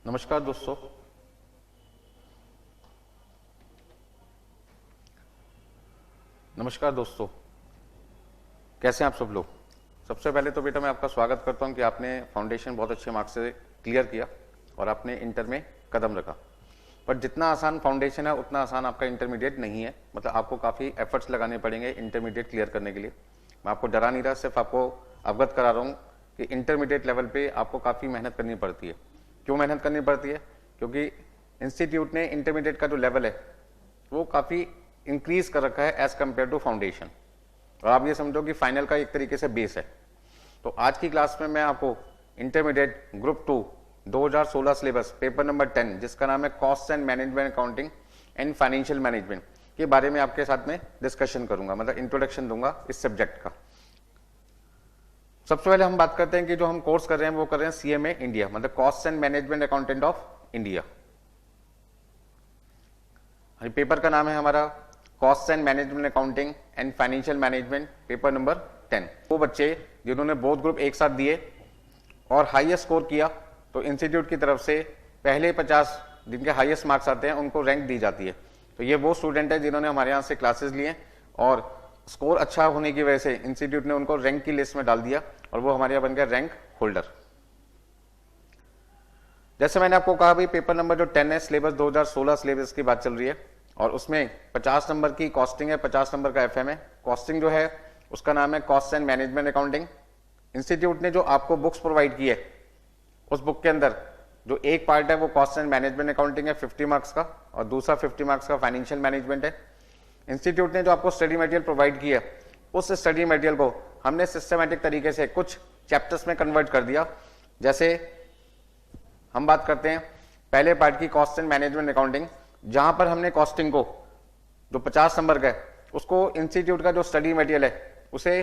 नमस्कार दोस्तों। कैसे हैं आप सब लोग। सबसे पहले तो बेटा मैं आपका स्वागत करता हूं कि आपने फाउंडेशन बहुत अच्छे मार्क्स से क्लियर किया और आपने इंटर में कदम रखा। पर जितना आसान फाउंडेशन है उतना आसान आपका इंटरमीडिएट नहीं है। मतलब आपको काफ़ी एफर्ट्स लगाने पड़ेंगे इंटरमीडिएट क्लियर करने के लिए। मैं आपको डरा नहीं रहा, सिर्फ आपको अवगत करा रहा हूँ कि इंटरमीडिएट लेवल पे आपको काफ़ी मेहनत करनी पड़ती है। क्यों मेहनत करनी पड़ती है? क्योंकि इंस्टीट्यूट ने इंटरमीडिएट का जो लेवल है वो काफ़ी इंक्रीज कर रखा है एज कम्पेयर टू फाउंडेशन। और आप ये समझो कि फाइनल का एक तरीके से बेस है। तो आज की क्लास में मैं आपको intermediate group 2 2016 syllabus paper number 10 जिसका नाम है cost and management accounting and financial management के बारे में आपके साथ में डिस्कशन करूंगा, मतलब इंट्रोडक्शन दूंगा इस सब्जेक्ट का। सबसे पहले हम बात करते हैं कि जो हम कोर्स कर रहे हैं वो कर रहे हैं सीएमए इंडिया, मतलब cost and management accountant of India. Paper का नाम है हमारा cost and management accounting and financial management paper number 10। वो बच्चे जिन्होंने बोथ ग्रुप एक साथ दिए और हाईएस्ट स्कोर किया तो इंस्टीट्यूट की तरफ से पहले 50 जिनके हाईएस्ट मार्क्स आते हैं उनको रैंक दी जाती है। तो ये वो स्टूडेंट है जिन्होंने हमारे यहाँ से क्लासेस लिए और स्कोर अच्छा होने की वजह से इंस्टीट्यूट ने उनको रैंक की लिस्ट में डाल दिया और वो हमारे यहाँ बन गया रैंक होल्डर। जैसे मैंने आपको कहा भाई पेपर नंबर जो 10 है सिलेबस 2016 सिलेबस की बात चल रही है और उसमें 50 नंबर की कॉस्टिंग है, 50 नंबर का एफएम है। कॉस्टिंग जो है उसका नाम है cost and management accounting. Institute ने जो आपको बुक्स प्रोवाइड की है उस बुक के अंदर जो एक पार्ट है वो कॉस्ट एंड मैनेजमेंट अकाउंटिंग है 50 मार्क्स का और दूसरा 50 मार्क्स का फाइनेंशियल मैनेजमेंट है। इंस्टीट्यूट ने जो आपको स्टडी मटेरियल प्रोवाइड किया उस स्टडी मटेरियल को हमने सिस्टमैटिक तरीके से कुछ चैप्टर्स में कन्वर्ट कर दिया। जैसे हम बात करते हैं पहले पार्ट की कॉस्ट एंड मैनेजमेंट अकाउंटिंग, जहां पर हमने कॉस्टिंग को जो 50 नंबर का है उसको इंस्टीट्यूट का जो स्टडी मटेरियल है उसे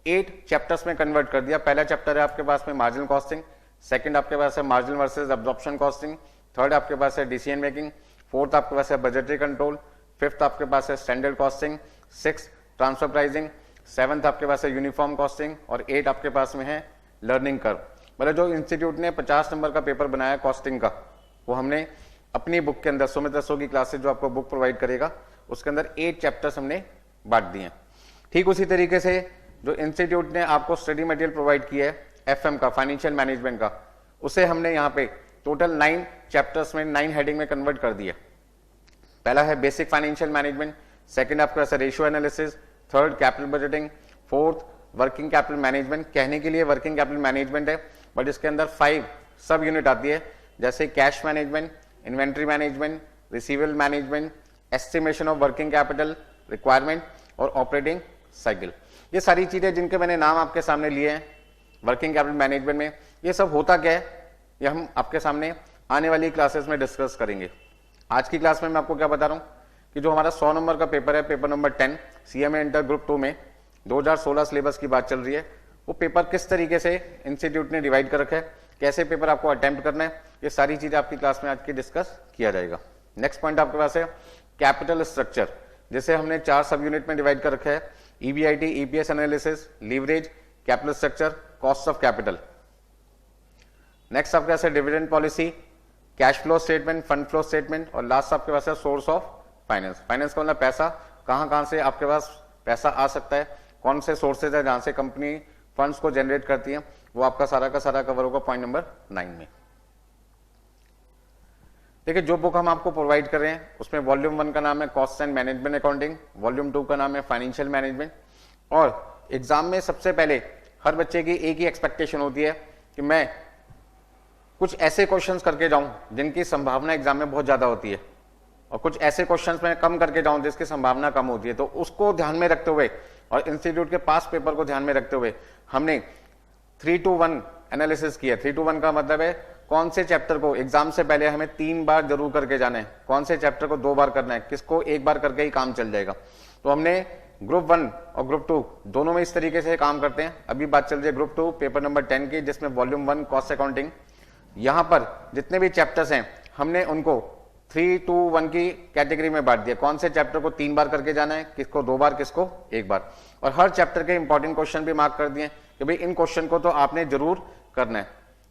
8 चैप्टर्स में कन्वर्ट कर दिया। पहला चैप्टर है आपके पास में मार्जिनल कॉस्टिंग, सेकंड आपके पास है marginal versus absorption costing, third आपके पास है डिसीजन मेकिंग, फोर्थ आपके पास है बजटरी कंट्रोल, फिफ्थ आपके पास है standard costing, six transfer pricing, seventh आपके पास है यूनिफॉर्म कॉस्टिंग और 8 आपके पास में है लर्निंग कर्व। मतलब जो इंस्टीट्यूट ने 50 नंबर का पेपर बनाया कॉस्टिंग का वो हमने अपनी बुक के अंदर सुमित रसो की क्लासेस जो आपको बुक प्रोवाइड करेगा उसके अंदर 8 चैप्टर्स हमने बांट दिए। ठीक उसी तरीके से जो इंस्टीट्यूट ने आपको स्टडी मटेरियल प्रोवाइड किया है एफएम का फाइनेंशियल मैनेजमेंट का उसे हमने यहाँ पे टोटल 9 चैप्टर्स में 9 हेडिंग में कन्वर्ट कर दिया। पहला है बेसिक फाइनेंशियल मैनेजमेंट, सेकंड आपका है ratio analysis, third capital budgeting, fourth working capital management. कहने के लिए वर्किंग कैपिटल मैनेजमेंट है बट इसके अंदर 5 सब यूनिट आती है जैसे cash management, inventory management, receivable management, estimation of working capital requirement और ऑपरेटिंग साइकिल। ये सारी चीजें जिनके मैंने नाम आपके सामने लिए हैं वर्किंग कैपिटल मैनेजमेंट में, ये सब होता क्या है ये हम आपके सामने आने वाली क्लासेस में डिस्कस करेंगे। आज की क्लास में मैं आपको क्या बता रहा हूँ कि जो हमारा 100 नंबर का पेपर है paper number 10 CMA inter group 2 में 2016 सिलेबस की बात चल रही है, वो पेपर किस तरीके से इंस्टीट्यूट ने डिवाइड कर रखा है, कैसे पेपर आपको अटेम्प्ट करना है, ये सारी चीजें आपकी क्लास में आज की डिस्कस किया जाएगा। नेक्स्ट पॉइंट आपके पास है कैपिटल स्ट्रक्चर, जिसे हमने 4 सब यूनिट में डिवाइड कर रखा है EBIT, EPS analysis, leverage, capital structure, cost of capital. Next आपके पास है dividend policy, cash flow statement, fund flow statement और लास्ट आपके पास है सोर्स ऑफ फाइनेंस। फाइनेंस का मतलब पैसा, कहां से आपके पास पैसा आ सकता है, कौन से सोर्सेज है जहां से कंपनी फंड्स को जनरेट करती है, वो आपका सारा का सारा कवर होगा पॉइंट नंबर 9 में। देखिए जो बुक हम आपको प्रोवाइड कर रहे हैं उसमें वॉल्यूम 1 का नाम है cost and management accounting, volume 2 का नाम है फाइनेंशियल मैनेजमेंट। और एग्जाम में सबसे पहले हर बच्चे की एक ही एक्सपेक्टेशन होती है कि मैं कुछ ऐसे क्वेश्चंस करके जाऊं जिनकी संभावना एग्जाम में बहुत ज्यादा होती है और कुछ ऐसे क्वेश्चंस में कम करके जाऊं जिसकी संभावना कम होती है। तो उसको ध्यान में रखते हुए और इंस्टीट्यूट के पास पेपर को ध्यान में रखते हुए हमने 3 to 1 एनालिसिस किया। 3 to 1 का मतलब है कौन से चैप्टर को एग्जाम से पहले हमें 3 बार जरूर करके जाना है, कौन से चैप्टर को 2 बार करना है, किसको 1 बार करके ही काम चल जाएगा। तो हमने ग्रुप 1 और ग्रुप 2 दोनों में इस तरीके से काम करते हैं। अभी बात चल रही है ग्रुप 2 पेपर नंबर 10 की जिसमें वॉल्यूम 1 कॉस्ट अकाउंटिंग। यहां पर जितने भी चैप्टर्स हैं हमने उनको 3 to 1 की कैटेगरी में बांट दिया। कौन से चैप्टर को 3 बार करके जाना है, किसको 2 बार, किसको 1 बार। और हर चैप्टर के इंपॉर्टेंट क्वेश्चन भी मार्क कर दिए कि भाई इन क्वेश्चन को तो आपने जरूर करना है।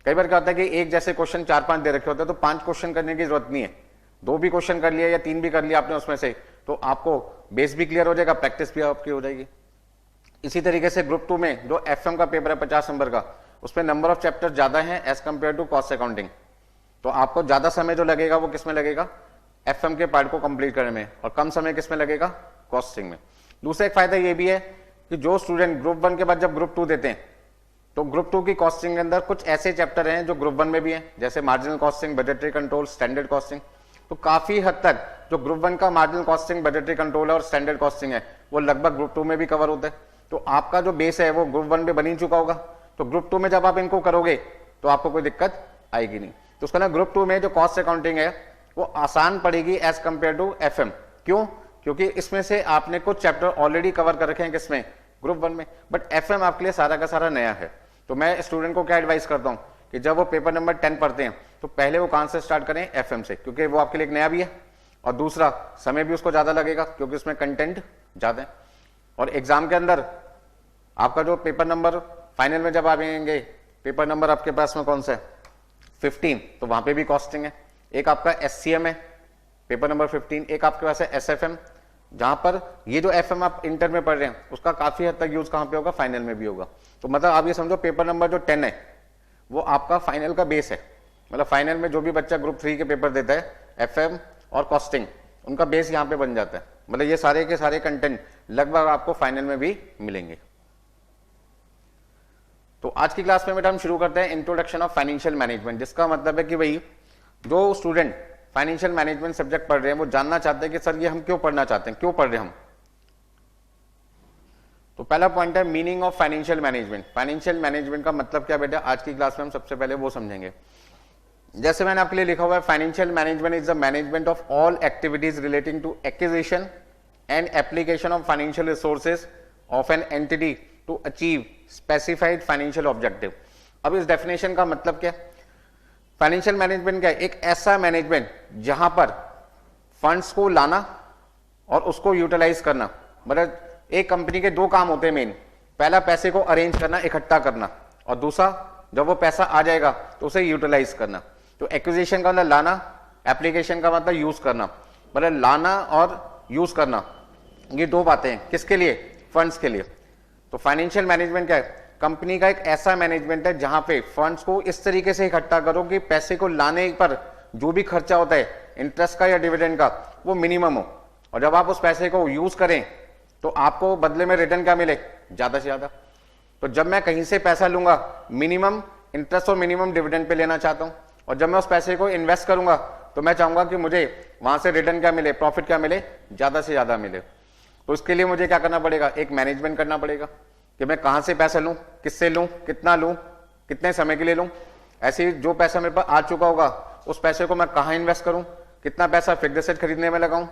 कई बार क्या होता है कि एक जैसे क्वेश्चन 4-5 दे रखे होते हैं तो 5 क्वेश्चन करने की जरूरत नहीं है, 2 भी क्वेश्चन कर लिया या 3 भी कर लिया आपने उसमें से, तो आपको बेस भी क्लियर हो जाएगा, प्रैक्टिस भी आपकी हो जाएगी। इसी तरीके से ग्रुप 2 में जो एफएम का पेपर है 50 नंबर का, उसमें नंबर ऑफ चैप्टर ज्यादा है as compare to cost accounting, तो आपको ज्यादा समय जो लगेगा वो किसमें लगेगा, एफएम के पार्ट को कंप्लीट करने में, और कम समय किसमें लगेगा, कॉस्टिंग में। दूसरा एक फायदा ये भी है कि जो स्टूडेंट ग्रुप 1 के बाद जब ग्रुप 2 देते हैं तो ग्रुप 2 की कॉस्टिंग के अंदर कुछ ऐसे चैप्टर हैं जो ग्रुप 1 में भी हैं, जैसे marginal costing, budgetary control, standard costing. तो काफी हद तक जो ग्रुप 1 का मार्जिनल कॉस्टिंग, बजटरी कंट्रोल और स्टैंडर्ड कॉस्टिंग है वो लगभग ग्रुप 2 में भी कवर होता है। तो आपका जो बेस है वो ग्रुप 1 में बन ही चुका होगा, तो ग्रुप 2 में जब आप इनको करोगे तो आपको कोई दिक्कत आएगी नहीं। तो उसका ना ग्रुप 2 में जो कॉस्ट अकाउंटिंग है वो आसान पड़ेगी एज कंपेयर टू एफएम। क्यों? क्योंकि इसमें से आपने कुछ चैप्टर ऑलरेडी कवर कर रखे हैं किसमें, ग्रुप 1 में, बट एफएम आपके लिए सारा का सारा नया है। तो मैं स्टूडेंट को क्या एडवाइस करता हूं कि जब वो पेपर नंबर 10 पढ़ते हैं तो पहले वो कहां से स्टार्ट करें, एफएम से, क्योंकि वो आपके लिए एक नया भी है और दूसरा समय भी उसको ज्यादा लगेगा क्योंकि उसमें कंटेंट ज्यादा है। और एग्जाम के अंदर आपका जो पेपर नंबर फाइनल में जब आप आएंगे, पेपर नंबर आपके पास में कौन सा है, 15, तो वहां पे भी कॉस्टिंग है। एक आपका एससीएम है पेपर नंबर 15, एक आपके पास है एसएफएम, जहां पर ये जो एफएम आप इंटर में पढ़ रहे हैं उसका काफी हद तक यूज कहां पे होगा, फाइनल में भी होगा। तो मतलब आप ये समझो पेपर नंबर जो 10 है वो आपका फाइनल का बेस है, मतलब फाइनल में जो भी बच्चा ग्रुप 3 के पेपर देता है एफएम और कॉस्टिंग, उनका बेस यहाँ पे बन जाता है। मतलब ये सारे के सारे कंटेंट लगभग आपको फाइनल में भी मिलेंगे। तो आज की क्लास में बेटा हम शुरू करते हैं इंट्रोडक्शन ऑफ फाइनेंशियल मैनेजमेंट, जिसका मतलब है कि भाई जो स्टूडेंट फाइनेंशियल मैनेजमेंट सब्जेक्ट पढ़ रहे हैं वो जानना चाहते हैं कि सर ये हम क्यों पढ़ना चाहते हैं, क्यों पढ़ रहे हैं हम। तो पहला पॉइंट है meaning of financial management. Financial management का मतलब क्या बेटा, आज की क्लास में हम सबसे पहले वो समझेंगे। जैसे मैंने आपके लिए लिखा हुआ है, financial management is the management of all activities relating to acquisition and application of financial resources of an entity to achieve specified financial objective. अब इस डेफिनेशन का मतलब क्या है, फाइनेंशियल मैनेजमेंट क्या है, एक ऐसा मैनेजमेंट जहां पर फंड्स को लाना और उसको यूटिलाइज करना। मतलब एक कंपनी के 2 काम होते हैं मेन, पहला पैसे को अरेंज करना, इकट्ठा करना, और दूसरा जब वो पैसा आ जाएगा तो उसे यूटिलाइज करना। तो एक्विजिशन का मतलब लाना, एप्लीकेशन का मतलब यूज करना। मतलब लाना और यूज करना ये 2 बातें हैं, किसके लिए, फंड्स के लिए। तो फाइनेंशियल मैनेजमेंट क्या है, कंपनी का एक ऐसा मैनेजमेंट है जहां पे फंड्स को इस तरीके से इकट्ठा करो कि पैसे को लाने पर जो भी खर्चा होता है इंटरेस्ट का या डिविडेंड का वो मिनिमम हो, और जब आप उस पैसे को यूज करें तो आपको बदले में रिटर्न क्या मिले, ज्यादा से ज्यादा। तो जब मैं कहीं से पैसा लूंगा मिनिमम इंटरेस्ट और मिनिमम डिविडेंड पे लेना चाहता हूं, और जब मैं उस पैसे को इन्वेस्ट करूंगा तो मैं चाहूंगा कि मुझे वहां से रिटर्न क्या मिले, प्रॉफिट क्या मिले, ज्यादा से ज्यादा मिले। तो इसके लिए मुझे क्या करना पड़ेगा, एक मैनेजमेंट करना पड़ेगा कि मैं कहां से पैसा लूं, किससे लूं, कितना लूं, कितने समय के लिए लूं। ऐसे ही जो पैसा मेरे पास आ चुका होगा उस पैसे को मैं कहां इन्वेस्ट करूं, कितना पैसा फिक्स्ड एसेट खरीदने में लगाऊं,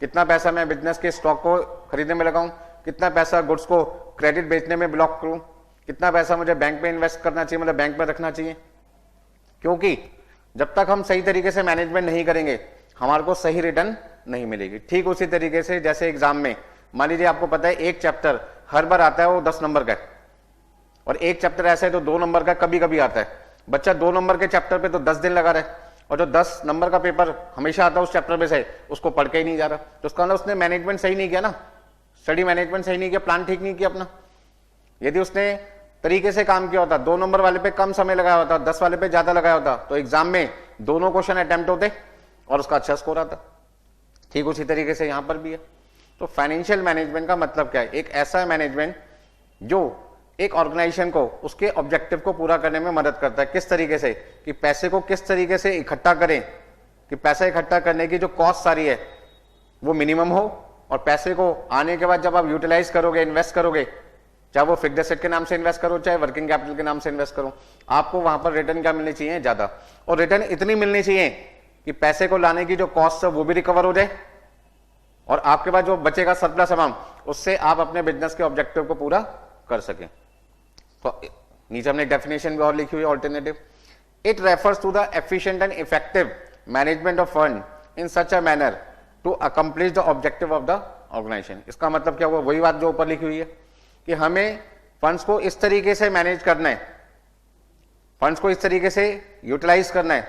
कितना पैसा मैं बिजनेस के स्टॉक को खरीदने में लगाऊं, कितना पैसा गुड्स को क्रेडिट बेचने में ब्लॉक करूं, कितना पैसा मुझे बैंक में इन्वेस्ट करना चाहिए, मतलब बैंक में रखना चाहिए। क्योंकि जब तक हम सही तरीके से मैनेजमेंट नहीं करेंगे हमारे को सही रिटर्न नहीं मिलेगी। ठीक उसी तरीके से जैसे एग्जाम में मान लीजिए आपको पता है एक चैप्टर हर बार आता है वो 10 नंबर का है, और एक चैप्टर ऐसा है तो 2 नंबर का कभी कभी आता है। बच्चा 2 नंबर के चैप्टर पे तो 10 दिन लगा रहा है, और जो 10 नंबर का पेपर हमेशा आता है उस चैप्टर पे से उसको पढ़ के ही नहीं जा रहा। तो उसका मतलब उसने मैनेजमेंट सही नहीं किया ना, स्टडी मैनेजमेंट सही नहीं किया, प्लान ठीक नहीं किया अपना। यदि उसने तरीके से काम किया होता, 2 नंबर वाले पे कम समय लगाया होता, 10 वाले पे ज्यादा लगाया होता, तो एग्जाम में दोनों क्वेश्चन अटेम्प्ट होते और उसका अच्छा स्कोर आता। ठीक उसी तरीके से यहां पर भी है। तो फाइनेंशियल मैनेजमेंट का मतलब क्या है, एक ऐसा मैनेजमेंट जो एक ऑर्गेनाइजेशन को उसके ऑब्जेक्टिव को पूरा करने में मदद करता है। किस तरीके से, कि पैसे को किस तरीके से इकट्ठा करें कि पैसा इकट्ठा करने की जो कॉस्ट सारी है वो मिनिमम हो, और पैसे को आने के बाद जब आप यूटिलाइज करोगे, इन्वेस्ट करोगे, चाहे वो फिक्स्ड एसेट के नाम से इन्वेस्ट करो चाहे वर्किंग कैपिटल के नाम से इन्वेस्ट करो, आपको वहां पर रिटर्न क्या मिलनी चाहिए, ज्यादा। और रिटर्न इतनी मिलनी चाहिए कि पैसे को लाने की जो कॉस्ट है वो भी रिकवर हो जाए, और आपके पास जो बचेगा सरप्लस अमाउंट उससे आप अपने बिजनेस के ऑब्जेक्टिव को पूरा कर सकें। तो नीचे हमने डेफिनेशन भी और लिखी हुई है, alternative. It refers to the efficient and effective management of fund in such a manner to accomplish the objective of the organisation. इसका मतलब क्या हुआ, वही बात जो ऊपर लिखी हुई है कि हमें फंड्स को इस तरीके से मैनेज करना है फंड्स को इस तरीके से यूटिलाइज करना है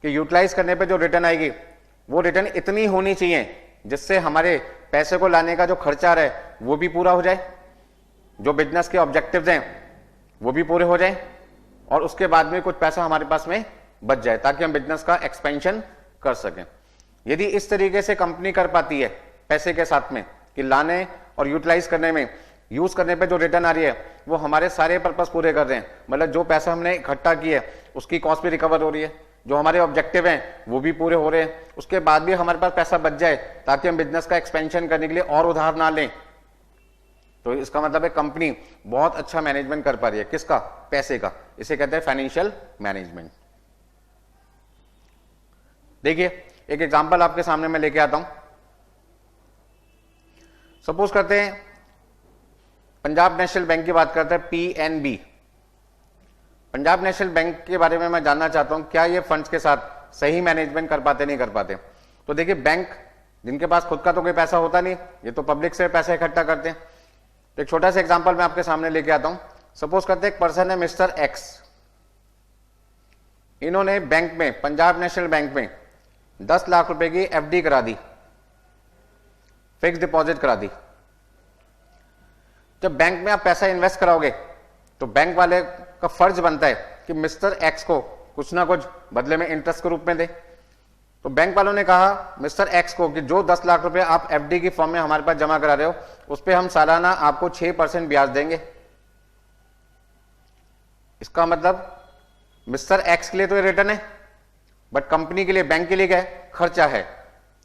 कि यूटिलाइज करने पे जो रिटर्न आएगी वो रिटर्न इतनी होनी चाहिए जिससे हमारे पैसे को लाने का जो खर्चा आ रहा है वो भी पूरा हो जाए, जो बिजनेस के ऑब्जेक्टिव्स हैं वो भी पूरे हो जाए, और उसके बाद में कुछ पैसा हमारे पास में बच जाए ताकि हम बिजनेस का एक्सपेंशन कर सकें। यदि इस तरीके से कंपनी कर पाती है पैसे के साथ में कि लाने और यूटिलाइज करने में, यूज करने पे जो रिटर्न आ रही है वो हमारे सारे पर्पस पूरे कर रहे हैं, मतलब जो पैसा हमने इकट्ठा किया है उसकी कॉस्ट भी रिकवर हो रही है, जो हमारे ऑब्जेक्टिव हैं वो भी पूरे हो रहे हैं, उसके बाद भी हमारे पास पैसा बच जाए ताकि हम बिजनेस का एक्सपेंशन करने के लिए और उधार ना लें, तो इसका मतलब है कंपनी बहुत अच्छा मैनेजमेंट कर पा रही है। किसका? पैसे का। इसे कहते हैं फाइनेंशियल मैनेजमेंट। देखिए एक एग्जांपल आपके सामने मैं लेके आता हूं। सपोज करते हैं पंजाब नेशनल बैंक की बात करते हैं, पीएनबी। पंजाब नेशनल बैंक के बारे में मैं जानना चाहता हूं क्या ये फंड्स के साथ सही मैनेजमेंट कर पाते नहीं कर पाते। तो देखिए बैंक जिनके पास खुद का तो कोई पैसा होता नहीं, ये तो पब्लिक से पैसा इकट्ठा करते हैं। तो एक छोटा सा एग्जांपल मैं आपके सामने लेके आता हूं। सपोज करते हैं एक पर्सन है मिस्टर एक्स, इन्होंने बैंक में, पंजाब नेशनल बैंक में 10 लाख रुपए की एफडी करा दी, फिक्स डिपॉजिट करा दी। जब बैंक में आप पैसा इन्वेस्ट कराओगे तो बैंक वाले का फर्ज बनता है कि मिस्टर एक्स को कुछ ना कुछ बदले में इंटरेस्ट के रूप में दे। तो बैंक वालों ने कहा मिस्टर एक्स को कि जो 10 लाख रुपए आप एफडी की फॉर्म में हमारे पास जमा करा रहे हो उस पे हम सालाना आपको 6% ब्याज देंगे। इसका मतलब मिस्टर एक्स के लिए तो ये रिटर्न है, बट कंपनी के लिए, बैंक के लिए क्या है? खर्चा है,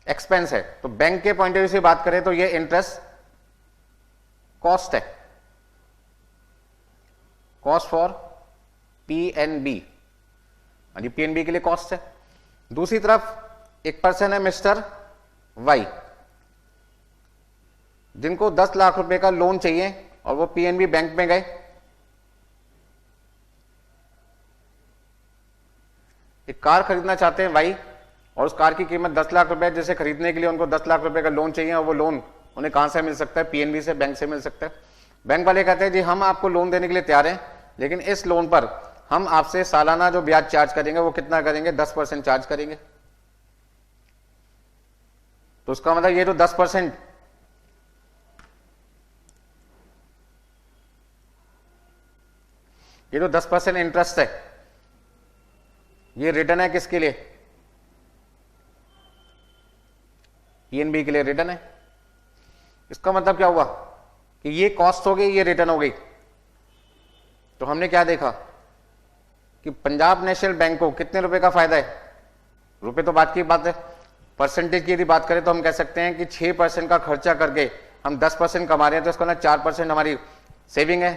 एक्सपेंस है। तो बैंक के पॉइंट ऑफ व्यू से बात करें तो ये इंटरेस्ट कॉस्ट है, कॉस्ट फॉर पीएनबी, पीएनबी के लिए कॉस्ट है। दूसरी तरफ एक पर्सन है मिस्टर वाई, जिनको 10 लाख रुपए का लोन चाहिए और वो पीएनबी बैंक में गए। एक कार खरीदना चाहते हैं वाई, और उस कार की कीमत 10 लाख रुपए, जिसे खरीदने के लिए उनको 10 लाख रुपए का लोन चाहिए, और वो लोन उन्हें कहां से मिल सकता है? पीएनबी से, बैंक से मिल सकता है। बैंक वाले कहते हैं जी हम आपको लोन देने के लिए तैयार हैं, लेकिन इस लोन पर हम आपसे सालाना जो ब्याज चार्ज करेंगे वो कितना करेंगे? 10% चार्ज करेंगे। तो उसका मतलब ये जो 10%, ये जो 10% इंटरेस्ट है, ये रिटर्न है किसके लिए? पीएनबी के लिए रिटर्न है। इसका मतलब क्या हुआ कि ये कॉस्ट हो गई, ये रिटर्न हो गई। तो हमने क्या देखा कि पंजाब नेशनल बैंक को कितने रुपए का फायदा है? रुपए तो बात की बात है, परसेंटेज की यदि बात करें तो हम कह सकते हैं कि 6% का खर्चा करके हम 10% कमा रहे हैं, तो इसका ना 4% हमारी सेविंग है।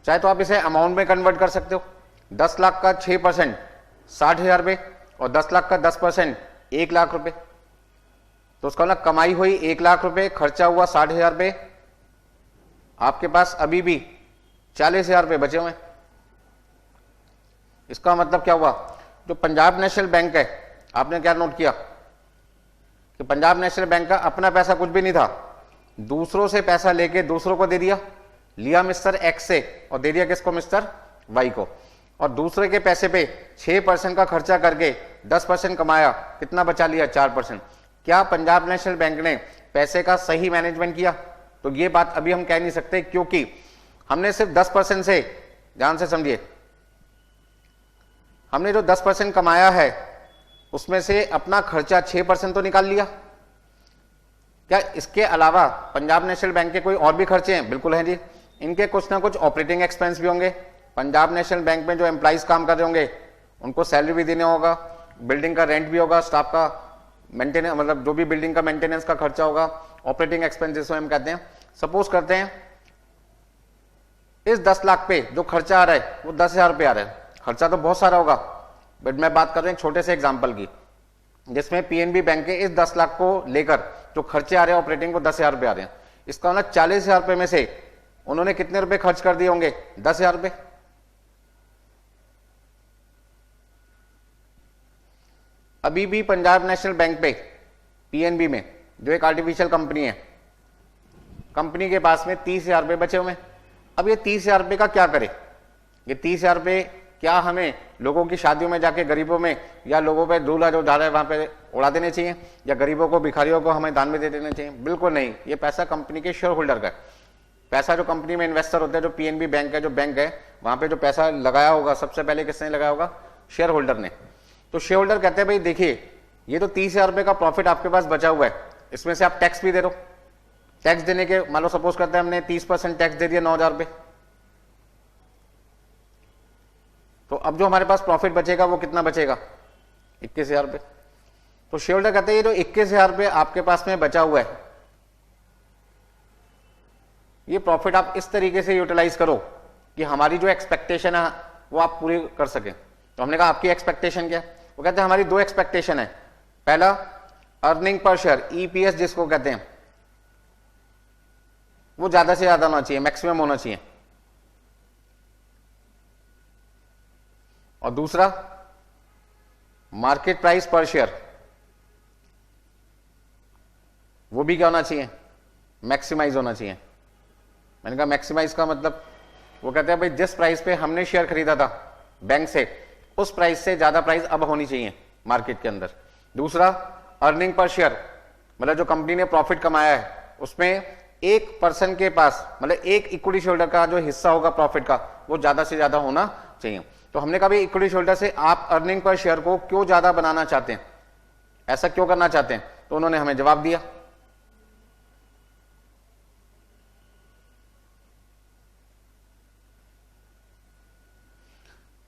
चाहे तो आप इसे अमाउंट में कन्वर्ट कर सकते हो। 10 लाख का 6% 60,000 रुपए, और 10 लाख का 10% 1 लाख रुपए। तो उसका मतलब कमाई हुई 1 लाख रुपए, खर्चा हुआ 60,000 रुपए, आपके पास अभी भी 40,000 रुपए बचे हुए। इसका मतलब क्या हुआ? जो पंजाब नेशनल बैंक है, आपने क्या नोट किया कि पंजाब नेशनल बैंक का अपना पैसा कुछ भी नहीं था, दूसरों से पैसा लेके दूसरों को दे दिया। लिया मिस्टर एक्स से और दे दिया किसको? मिस्टर वाई को। और दूसरे के पैसे पे 6% का खर्चा करके 10% कमाया, कितना बचा लिया? 4%। क्या पंजाब नेशनल बैंक ने पैसे का सही मैनेजमेंट किया? तो ये बात अभी हम कह नहीं सकते, क्योंकि हमने सिर्फ 10% से, ध्यान से समझिए, हमने जो 10% कमाया है उसमें से अपना खर्चा 6% तो निकाल लिया। क्या इसके अलावा पंजाब नेशनल बैंक के कोई और भी खर्चे हैं? बिल्कुल हैं जी। इनके कुछ ना कुछ ऑपरेटिंग एक्सपेंस भी होंगे। पंजाब नेशनल बैंक में जो एम्प्लॉइज काम कर रहे होंगे उनको सैलरी भी देने होगा, बिल्डिंग का रेंट भी होगा, स्टाफ का मेंटेनेंस, मतलब जो भी बिल्डिंग का मेंटेनेंस का खर्चा होगा, ऑपरेटिंग एक्सपेंस जिसको हम कहते हैं। सपोज करते हैं इस 10 लाख पे जो खर्चा आ रहा है वो 10,000 रुपये आ रहा है। खर्चा तो बहुत सारा होगा, बट मैं बात कर रहा हूं एक छोटे से एग्जाम्पल की, जिसमें पीएनबी बैंक के इस 10 लाख को लेकर जो खर्चे आ रहे हैं ऑपरेटिंग, वो 10,000 रुपये आ रहे हैं। इसका मतलब 40,000 रुपये में से उन्होंने कितने रुपए खर्च कर दिए होंगे? 10,000 रुपये। अभी भी पंजाब नेशनल बैंक पे, पीएनबी में, जो एक आर्टिफिशियल कंपनी है, कंपनी के पास में 30,000 रुपये बचे हुए। अब ये 30,000 रुपये का क्या करे? ये 30,000 रुपये क्या हमें लोगों की शादियों में जाके गरीबों में या लोगों पे दूल्हा जो जा रहा है वहां पे उड़ा देने चाहिए, या गरीबों को भिखारियों को हमें दान में दे देने चाहिए? बिल्कुल नहीं। ये पैसा कंपनी के शेयर होल्डर का है। पैसा जो कंपनी में इन्वेस्टर होते हैं, जो पीएनबी बैंक है, जो बैंक है, वहां पे जो पैसा लगाया होगा सबसे पहले किसने लगाया होगा? शेयर होल्डर ने। तो शेयर होल्डर कहते हैं भाई देखिए ये तो 30,000 रुपये का प्रॉफिट आपके पास बचा हुआ है, इसमें से आप टैक्स भी दे दो। टैक्स देने के मान लो सपोज करते हैं हमने 30% टैक्स दे दिया 9,000 रुपये, तो अब जो हमारे पास प्रॉफिट बचेगा वो कितना बचेगा? 21,000 रुपये। तो शेयर होल्डर कहते हैं ये जो 21,000 रुपये आपके पास में बचा हुआ है, ये प्रॉफिट आप इस तरीके से यूटिलाइज करो कि हमारी जो एक्सपेक्टेशन है वो आप पूरी कर सके। तो हमने कहा आपकी एक्सपेक्टेशन क्या है? वो कहते हैं हमारी 2 एक्सपेक्टेशन है। पहला, अर्निंग पर शेयर, ईपीएस जिसको कहते हैं, वो ज्यादा से ज्यादा होना चाहिए, मैक्सिमम होना चाहिए। और दूसरा, मार्केट प्राइस पर शेयर, वो भी क्या होना चाहिए? मैक्सिमाइज होना चाहिए। मैंने कहा मैक्सिमाइज का मतलब, वो कहते हैं भाई जिस प्राइस पे हमने शेयर खरीदा था बैंक से, उस प्राइस से ज्यादा प्राइस अब होनी चाहिए मार्केट के अंदर। दूसरा, अर्निंग पर शेयर, मतलब जो कंपनी ने प्रॉफिट कमाया है उसमें एक पर्सन के पास, मतलब एक इक्विटी शेयरहोल्डर का जो हिस्सा होगा प्रॉफिट का, वो ज्यादा से ज्यादा होना चाहिए। तो हमने कहा भाई इक्विटी शेयरहोल्डर से आप अर्निंग पर शेयर को क्यों ज्यादा बनाना चाहते हैं, ऐसा क्यों करना चाहते हैं? तो उन्होंने हमें जवाब दिया,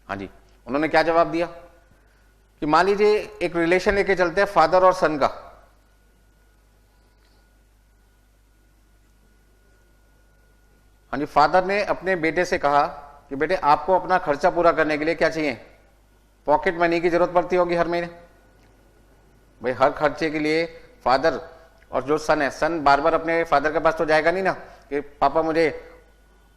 हाँ जी, उन्होंने क्या जवाब दिया कि मान लीजिए एक रिलेशन लेके चलते हैं फादर और सन का। हाँ जी, फादर ने अपने बेटे से कहा कि बेटे आपको अपना खर्चा पूरा करने के लिए क्या चाहिए? पॉकेट मनी की जरूरत पड़ती होगी हर महीने। भाई हर खर्चे के लिए फादर और जो सन है, सन बार बार अपने फादर के पास तो जाएगा नहीं ना कि पापा मुझे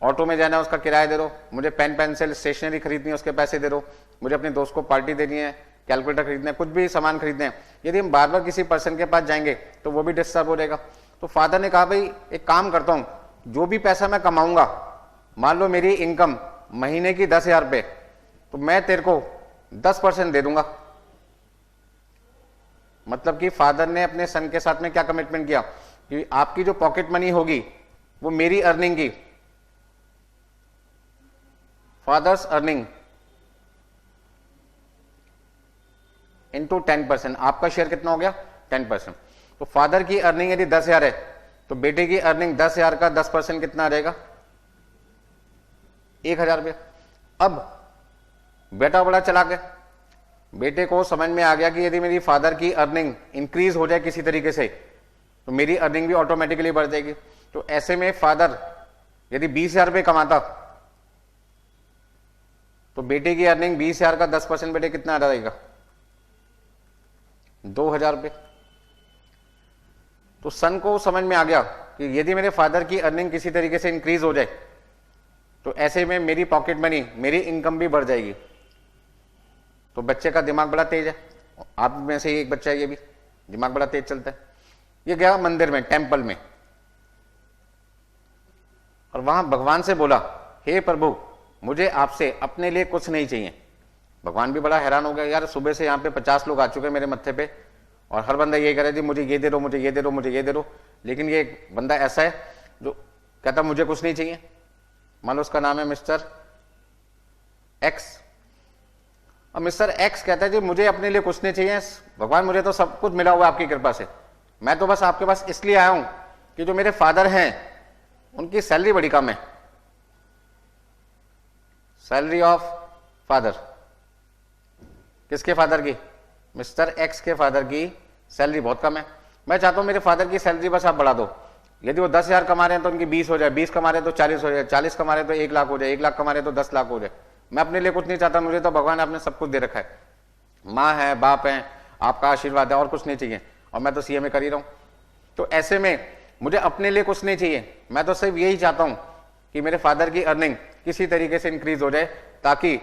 ऑटो में जाना है उसका किराया दे दो, मुझे पेन पेंसिल स्टेशनरी खरीदनी है उसके पैसे दे दो, मुझे अपने दोस्त को पार्टी देनी है, कैलकुलेटर खरीदना है, कुछ भी सामान खरीदने हैं। यदि हम बार बार किसी पर्सन के पास जाएंगे तो वो भी डिस्टर्ब हो जाएगा। तो फादर ने कहा भाई एक काम करता हूं, जो भी पैसा मैं कमाऊंगा, मान लो मेरी इनकम महीने की 10,000 रुपये, तो मैं तेरे को 10% दे दूंगा। मतलब कि फादर ने अपने सन के साथ में क्या कमिटमेंट किया कि आपकी जो पॉकेट मनी होगी वो मेरी अर्निंग की, फादर्स अर्निंग इंटू 10%, आपका शेयर कितना हो गया? 10%। तो फादर की अर्निंग यदि 10,000 है तो बेटे की अर्निंग 10,000 का 10% कितना आ जाएगा? 1,000 रुपये। अब बेटा बड़ा चालाक है, बेटे को समझ में आ गया कि यदि मेरी फादर की अर्निंग इंक्रीज हो जाए किसी तरीके से तो मेरी अर्निंग भी ऑटोमेटिकली बढ़ जाएगी। तो ऐसे में फादर यदि 20,000 रुपये कमाता तो बेटे की अर्निंग 20,000 का 10% बेटे कितना आ जाएगा? 2,000 रुपये। तो सन को समझ में आ गया कि यदि मेरे फादर की अर्निंग किसी तरीके से इंक्रीज हो जाए तो ऐसे में मेरी पॉकेट मनी, मेरी इनकम भी बढ़ जाएगी। तो बच्चे का दिमाग बड़ा तेज है, आप में से एक बच्चा है, ये भी दिमाग बड़ा तेज चलता है। ये गया मंदिर में, टेंपल में, और वहां भगवान से बोला, हे प्रभु मुझे आपसे अपने लिए कुछ नहीं चाहिए। भगवान भी बड़ा हैरान हो गया, यार सुबह से यहाँ पे 50 लोग आ चुके हैं मेरे मत्थे पे और हर बंदा ये कह रहा है जी मुझे ये दे दो, मुझे ये दे दो, मुझे ये दे दो, लेकिन ये बंदा ऐसा है जो कहता मुझे कुछ नहीं चाहिए। मान लो उसका नाम है मिस्टर एक्स, और मिस्टर एक्स कहता है जी मुझे अपने लिए कुछ नहीं चाहिए भगवान, मुझे तो सब कुछ मिला हुआ है आपकी कृपा से, मैं तो बस आपके पास इसलिए आया हूं कि जो मेरे फादर हैं उनकी सैलरी बड़ी कम है। सैलरी ऑफ फादर, किसके फादर की? मिस्टर एक्स के फादर की सैलरी बहुत कम है। मैं चाहता हूं मेरे फादर की सैलरी बस आप बढ़ा दो। यदि वो 10,000 कमा रहे हैं तो उनकी 20 हो जाए, 20 कमा रहे हैं तो 40 हो जाए, 40 कमा रहे हैं तो 1 लाख हो जाए, 1 लाख कमा रहे हैं तो 10 लाख हो जाए। मैं अपने लिए कुछ नहीं चाहता, मुझे तो भगवान आपने सब कुछ दे रखा है, माँ है, बाप है, आपका आशीर्वाद है, और कुछ नहीं चाहिए, और मैं तो सीएमए कर ही रहा हूं। तो ऐसे में मुझे अपने लिए कुछ नहीं चाहिए, मैं तो सिर्फ यही चाहता हूं कि मेरे फादर की अर्निंग किसी तरीके से इंक्रीज हो जाए ताकि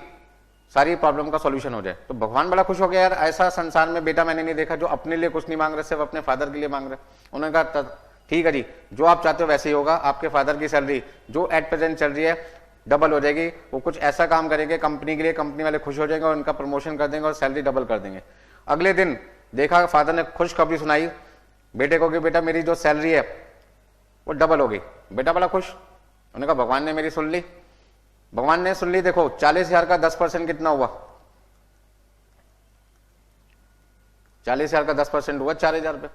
सारी प्रॉब्लम का सॉल्यूशन हो जाए। तो भगवान बड़ा खुश हो गया, यार ऐसा संसार में बेटा मैंने नहीं देखा जो अपने लिए कुछ नहीं मांग रहे, सिर्फ अपने फादर के लिए मांग रहे। उन्होंने कहा ठीक है जी, जो आप चाहते हो वैसे ही होगा। आपके फादर की सैलरी जो एट प्रेजेंट चल रही है डबल हो जाएगी। वो कुछ ऐसा काम करेंगे कंपनी के लिए, कंपनी वाले खुश हो जाएंगे और उनका प्रमोशन कर देंगे और सैलरी डबल कर देंगे। अगले दिन देखा फादर ने खुशखबरी सुनाई बेटे को कि बेटा मेरी जो सैलरी है वो डबल हो गई। बेटा बड़ा खुश, उन्होंने कहा भगवान ने मेरी सुन ली। भगवान ने सुन ली, देखो 40,000 का 10% कितना हुआ? 40,000 का 10% हुआ 4,000 रुपये।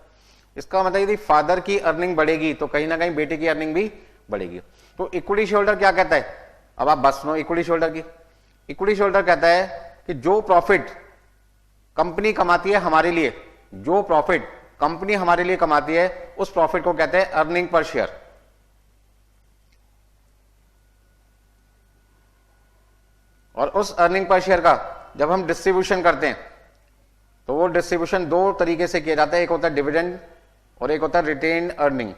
इसका मतलब यदि फादर की अर्निंग बढ़ेगी तो कहीं ना कहीं बेटे की अर्निंग भी बढ़ेगी। तो इक्विटी शेयरहोल्डर क्या कहता है? अब आप बस सुनो इक्विटी शेयरहोल्डर की। इक्विटी शेयरहोल्डर कहता है कि जो प्रॉफिट कंपनी कमाती है हमारे लिए, जो प्रॉफिट कंपनी हमारे लिए कमाती है उस प्रॉफिट को कहते हैं अर्निंग पर शेयर। और उस अर्निंग पर शेयर का जब हम डिस्ट्रीब्यूशन करते हैं तो वो डिस्ट्रीब्यूशन दो तरीके से किया जाता है, एक होता है डिविडेंड और एक होता है रिटेन्ड अर्निंग।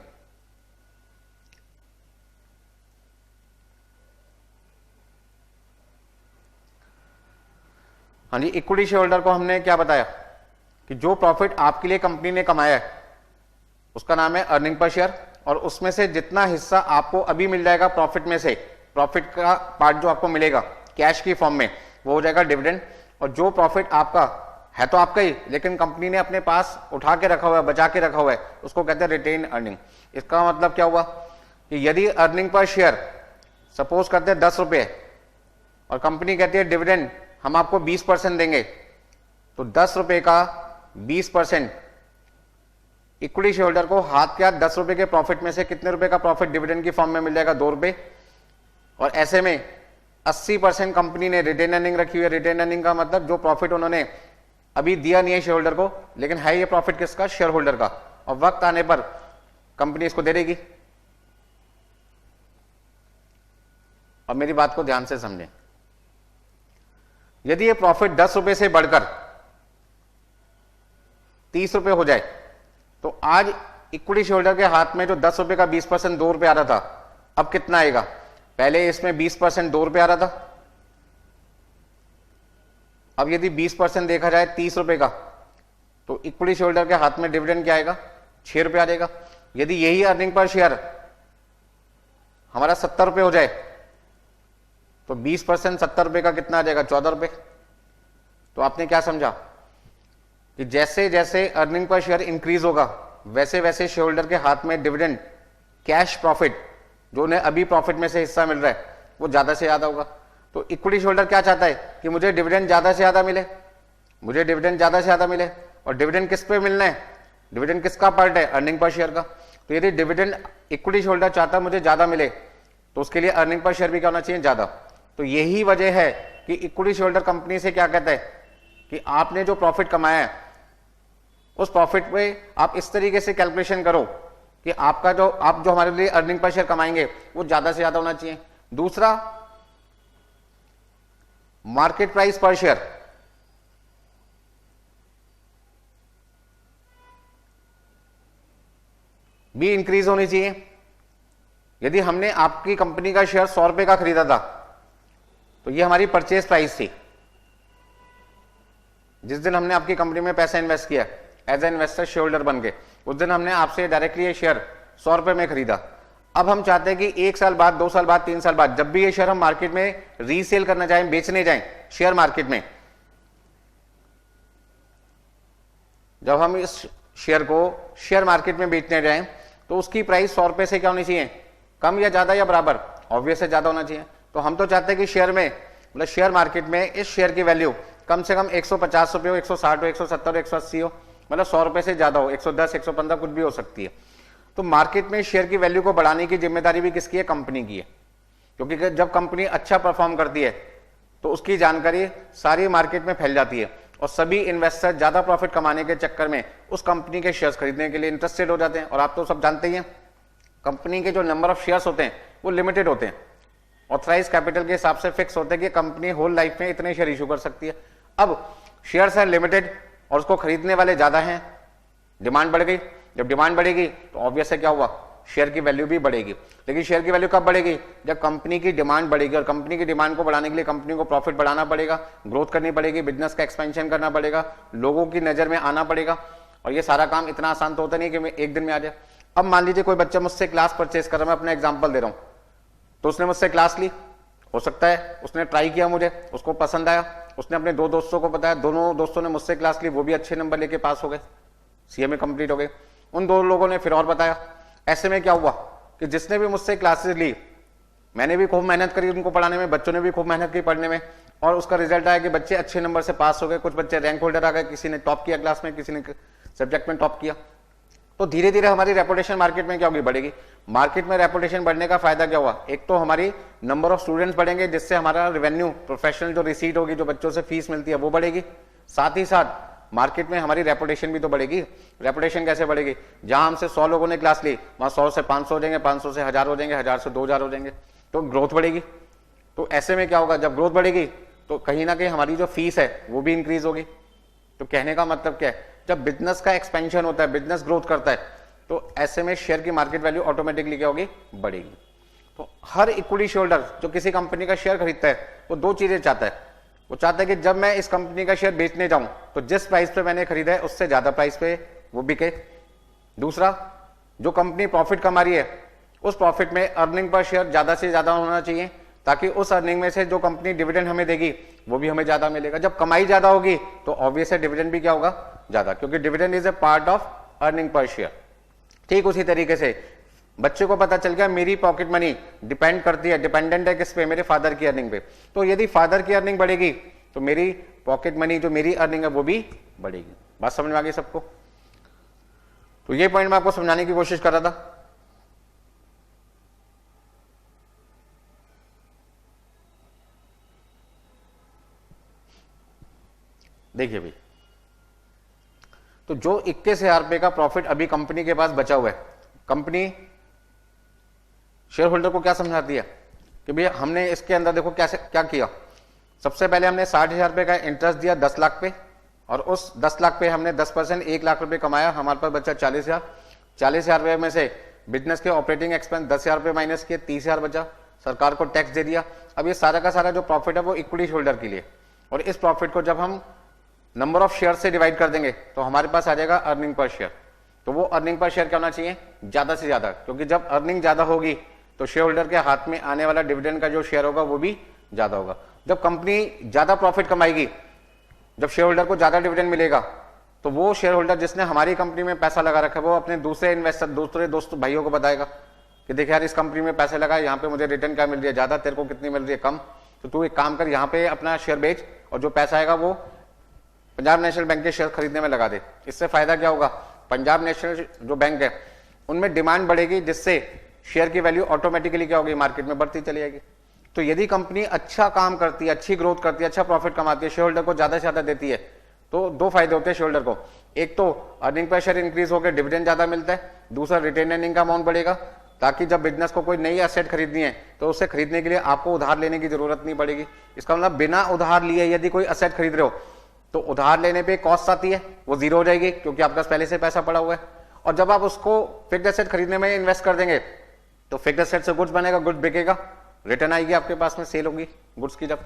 हाँ जी, इक्विटी शेयर होल्डर को हमने क्या बताया कि जो प्रॉफिट आपके लिए कंपनी ने कमाया है उसका नाम है अर्निंग पर शेयर, और उसमें से जितना हिस्सा आपको अभी मिल जाएगा प्रॉफिट में से, प्रॉफिट का पार्ट जो आपको मिलेगा कैश की फॉर्म में, वो हो जाएगा डिविडेंड। और जो प्रॉफिट आपका है तो आपका ही, लेकिन कंपनी ने अपने पास उठा के रखा हुआ है, बचा के रखा हुआ है, उसको कहते हैं रिटेन अर्निंग। इसका मतलब क्या हुआ कि यदि अर्निंग पर शेयर सपोज करते हैं 10 रुपये और कंपनी कहती है डिविडेंड हम आपको 20% देंगे, तो 10 रुपए का 20% इक्विटी शेयर होल्डर को हाथ के हाथ 10 रुपए के प्रॉफिट में से कितने रुपए का प्रॉफिट डिविडेंड की फॉर्म में मिल जाएगा? 2 रुपए। और ऐसे में 80% कंपनी ने रिटेन अर्निंग रखी हुई है। रिटेन अर्निंग का मतलब जो प्रॉफिट उन्होंने अभी दिया नहीं है शेयर होल्डर को, लेकिन है ये प्रॉफिट किसका? शेयर होल्डर का, और वक्त आने पर कंपनी इसको दे देगी। अब मेरी बात को ध्यान से समझें, यदि ये प्रॉफिट 10 रुपए से बढ़कर 30 रुपए हो जाए तो आज इक्विटी शेयर होल्डर के हाथ में जो 10 रुपए का 20% 2 रुपए आ रहा था, अब कितना आएगा? पहले इसमें 20% 2 रुपए आ रहा था, अब यदि 20% देखा जाए 30 रुपए का, तो इक्विटी शेयर होल्डर के हाथ में डिविडेंड क्या आएगा? 6 रुपए आ जाएगा। यदि यही अर्निंग पर शेयर हमारा 70 रुपए हो जाए तो 20% 70 रुपए का कितना आ जाएगा? 14 रुपए। तो आपने क्या समझा कि जैसे जैसे अर्निंग पर शेयर इंक्रीज होगा वैसे वैसे शेयर होल्डर के हाथ में डिविडेंड, कैश प्रॉफिट, जो उन्हें अभी प्रॉफिट में से हिस्सा मिल रहा है वो ज्यादा से ज्यादा होगा। तो इक्विटी शेयर होल्डर क्या चाहता है कि मुझे डिविडेंड ज्यादा से ज्यादा मिले, मुझे डिविडेंड ज्यादा से ज्यादा मिले। और डिविडेंड किस पे मिलना है? डिविडेंड किसका पार्ट है? अर्निंग पर शेयर का। तो यदि डिविडेंड इक्विटी शेयर होल्डर चाहता है मुझे ज्यादा मिले तो उसके लिए अर्निंग पर शेयर भी क्या होना चाहिए? ज्यादा। तो यही वजह है कि इक्विटी शेयर होल्डर कंपनी से क्या कहता है कि आपने जो प्रॉफिट कमाया है उस प्रॉफिट पे आप इस तरीके से कैलकुलेशन करो कि आपका जो आप जो हमारे लिए अर्निंग पर शेयर कमाएंगे वो ज्यादा से ज्यादा होना चाहिए। दूसरा, मार्केट प्राइस पर शेयर, भी इंक्रीज होनी चाहिए। यदि हमने आपकी कंपनी का शेयर 100 रुपए का खरीदा था तो ये हमारी परचेज प्राइस थी। जिस दिन हमने आपकी कंपनी में पैसा इन्वेस्ट किया as a investor share holder बन के, उस दिन हमने आपसे डायरेक्टली ये शेयर 100 रुपए में खरीदा। अब हम चाहते हैं कि 1 साल बाद, 2 साल बाद, 3 साल बाद जब भी ये शेयर हम मार्केट में रीसेल करना चाहें, बेचने जाएं शेयर मार्केट में, जब हम इस शेयर को शेयर मार्केट में बेचने जाएं तो उसकी प्राइस 100 रुपए से क्या होनी चाहिए? कम या ज्यादा या बराबर? ऑब्वियस है ज्यादा होना चाहिए। तो हम तो चाहते हैं कि शेयर में, मतलब शेयर मार्केट में इस शेयर की वैल्यू कम से कम 150 रुपए हो, 160 हो, 170 हो, 180 हो, मतलब 100 रुपए से ज्यादा हो, 110, 115 कुछ भी हो सकती है। तो मार्केट में शेयर की वैल्यू को बढ़ाने की जिम्मेदारी भी किसकी है? कंपनी की है। क्योंकि जब कंपनी अच्छा परफॉर्म करती है तो उसकी जानकारी सारी मार्केट में फैल जाती है और सभी इन्वेस्टर ज्यादा प्रॉफिट कमाने के चक्कर में उस कंपनी के शेयर्स खरीदने के लिए इंटरेस्टेड हो जाते हैं। और आप तो सब जानते ही हैं कंपनी के जो नंबर ऑफ शेयर्स होते हैं वो लिमिटेड होते हैं, ऑथराइज कैपिटल के हिसाब से फिक्स होते हैं कि कंपनी होल लाइफ में इतने शेयर इशू कर सकती है। अब शेयर्स है लिमिटेड और उसको खरीदने वाले ज्यादा हैं, डिमांड बढ़ गई। जब डिमांड बढ़ेगी तो ऑब्वियस है क्या हुआ? शेयर की वैल्यू भी बढ़ेगी। लेकिन शेयर की वैल्यू कब बढ़ेगी? जब कंपनी की डिमांड बढ़ेगी, और कंपनी की डिमांड को बढ़ाने के लिए कंपनी को प्रॉफिट बढ़ाना पड़ेगा, ग्रोथ करनी पड़ेगी, बिजनेस का एक्सपेंशन करना पड़ेगा, लोगों की नजर में आना पड़ेगा। और ये सारा काम इतना आसान तो होता नहीं कि मैं एक दिन में आ जाए। अब मान लीजिए कोई बच्चा मुझसे क्लास परचेज कर रहा है, मैं अपना एग्जांपल दे रहा हूं, तो उसने मुझसे क्लास ली, हो सकता है उसने ट्राई किया, मुझे उसको पसंद आया, उसने अपने 2 दोस्तों को बताया, दोनों दोस्तों ने मुझसे क्लास ली, वो भी अच्छे नंबर लेके पास हो गए, सीएमए कंप्लीट हो गए, उन 2 लोगों ने फिर और बताया। ऐसे में क्या हुआ कि जिसने भी मुझसे क्लासेस ली, मैंने भी खूब मेहनत करी उनको पढ़ाने में, बच्चों ने भी खूब मेहनत की पढ़ने में, और उसका रिजल्ट आया कि बच्चे अच्छे नंबर से पास हो गए, कुछ बच्चे रैंक होल्डर आ गए, किसी ने टॉप किया क्लास में, किसी ने सब्जेक्ट में टॉप किया। तो धीरे धीरे हमारी रेपुटेशन मार्केट में क्या होगी, बढ़ेगी। मार्केट में रेपुटेशन बढ़ने का फायदा क्या हुआ, एक तो हमारी नंबर ऑफ स्टूडेंट्स बढ़ेंगे, जिससे हमारा रेवेन्यू, प्रोफेशनल जो रिसीट होगी, जो बच्चों से फीस मिलती है वो बढ़ेगी। साथ ही साथ मार्केट में हमारी रेपुटेशन भी तो बढ़ेगी। रेपुटेशन कैसे बढ़ेगी, जहां हमसे 100 लोगों ने क्लास ली, वहां 100 से 500 हो जाएंगे, 500 से 1000 हो जाएंगे, 1000 से 2000 हो जाएंगे, तो ग्रोथ बढ़ेगी। तो ऐसे में क्या होगा, जब ग्रोथ बढ़ेगी तो कहीं ना कहीं हमारी जो फीस है वो भी इंक्रीज होगी। तो कहने का मतलब क्या है, जब बिजनेस का एक्सपेंशन होता है, बिजनेस ग्रोथ करता है, तो ऐसे में शेयर की मार्केट वैल्यू ऑटोमेटिकली क्या होगी, बढ़ेगी। तो हर इक्विटी शेयरहोल्डर जो किसी कंपनी का शेयर खरीदता है, वो 2 चीजें चाहता है। वो चाहता है कि जब मैं इस कंपनी का शेयर बेचने जाऊं तो जिस प्राइस पे मैंने खरीदा है उससे ज्यादा प्राइस पे वो बिके। दूसरा, जो कंपनी प्रॉफिट कमा रही है, उस प्रॉफिट में अर्निंग पर शेयर ज्यादा से ज्यादा होना चाहिए, ताकि उस अर्निंग में से जो कंपनी डिविडेंड हमें देगी वो भी हमें ज्यादा मिलेगा। जब कमाई ज्यादा होगी तो ऑब्वियस है डिविडेंड भी क्या होगा, ज्यादा, क्योंकि dividend is a part of earning per share. ठीक उसी तरीके से बच्चे को पता चल गया मेरी पॉकेट मनी डिपेंड करती है, डिपेंडेंट है किस पे, मेरे फादर की अर्निंग पे। तो यदि फादर की अर्निंग बढ़ेगी तो मेरी पॉकेट मनी, जो मेरी अर्निंग है, वो भी बढ़ेगी। बात समझ में आ गई सबको? तो ये पॉइंट मैं आपको समझाने की कोशिश कर रहा था। देखिए भाई, तो जो 21,000 रुपए का प्रॉफिट अभी कंपनी के पास बचा हुआ है, कंपनी शेयर होल्डर को क्या समझाती है कि भैया हमने इसके अंदर देखो क्या किया। सबसे पहले हमने 60,000 रुपए का इंटरेस्ट दिया 10 लाख पे, और उस 10 लाख पे हमने 10% 1 लाख रुपए कमाया, हमारे पास बचा 40,000। 40,000 रुपए में से बिजनेस के ऑपरेटिंग एक्सपेंस 10,000 रुपए माइनस किए, 30,000 बचा, सरकार को टैक्स दे दिया। अब ये सारा का सारा जो प्रॉफिट है वो इक्विटी होल्डर के लिए, और इस प्रॉफिट को जब हम नंबर ऑफ शेयर से डिवाइड कर देंगे तो हमारे पास आ जाएगा अर्निंग पर शेयर। तो वो अर्निंग पर शेयर क्या होना चाहिए, ज्यादा से ज्यादा, क्योंकि जब अर्निंग ज्यादा होगी तो शेयर होल्डर के हाथ में आने वाला डिविडेंड का जो शेयर होगा वो भी ज्यादा होगा। जब कंपनी ज्यादा प्रॉफिट कमाएगी, जब शेयर होल्डर को ज्यादा डिविडेंड मिलेगा, तो वो शेयर होल्डर जिसने हमारी कंपनी में पैसा लगा रखा है, वो अपने दूसरे इन्वेस्टर, दूसरे दोस्त भाइयों को बताएगा कि देख यार, इस कंपनी में पैसे लगा, यहाँ पे मुझे रिटर्न क्या मिल रही है, ज्यादा, तेरे को कितनी मिल रही है, कम, तो तू एक काम कर, यहाँ पे अपना शेयर बेच, और जो पैसा आएगा वो पंजाब नेशनल बैंक के शेयर खरीदने में लगा दे। इससे फायदा क्या होगा, पंजाब नेशनल जो बैंक है उनमें डिमांड बढ़ेगी, जिससे शेयर की वैल्यू ऑटोमेटिकली क्या होगी, मार्केट में बढ़ती चली जाएगी। तो यदि कंपनी अच्छा काम करती है, अच्छी ग्रोथ करती है, अच्छा प्रॉफिट कमाती है, शेयर होल्डर को ज्यादा से ज्यादा देती है, तो 2 फायदे होते हैं शेयर होल्डर को। एक तो अर्निंग पर शेयर इंक्रीज होकर डिविडेंड ज्यादा मिलता है, दूसरा रिटेन अर्निंग का अमाउंट बढ़ेगा, ताकि जब बिजनेस को कोई नई एसेट खरीदनी है तो उसे खरीदने के लिए आपको उधार लेने की जरूरत नहीं पड़ेगी। इसका मतलब बिना उधार लिए यदि कोई एसेट खरीद रहे हो तो उधार लेने पे कॉस्ट आती है, वो जीरो हो जाएगी, क्योंकि आपके पास पहले से पैसा पड़ा हुआ है। और जब आप उसको फिक्स्ड एसेट खरीदने में इन्वेस्ट कर देंगे तो फिक्स्ड एसेट से गुड्स बनेगा, गुड्स बिकेगा, रिटर्न आएगी आपके पास में, सेल होगी गुड्स की जब,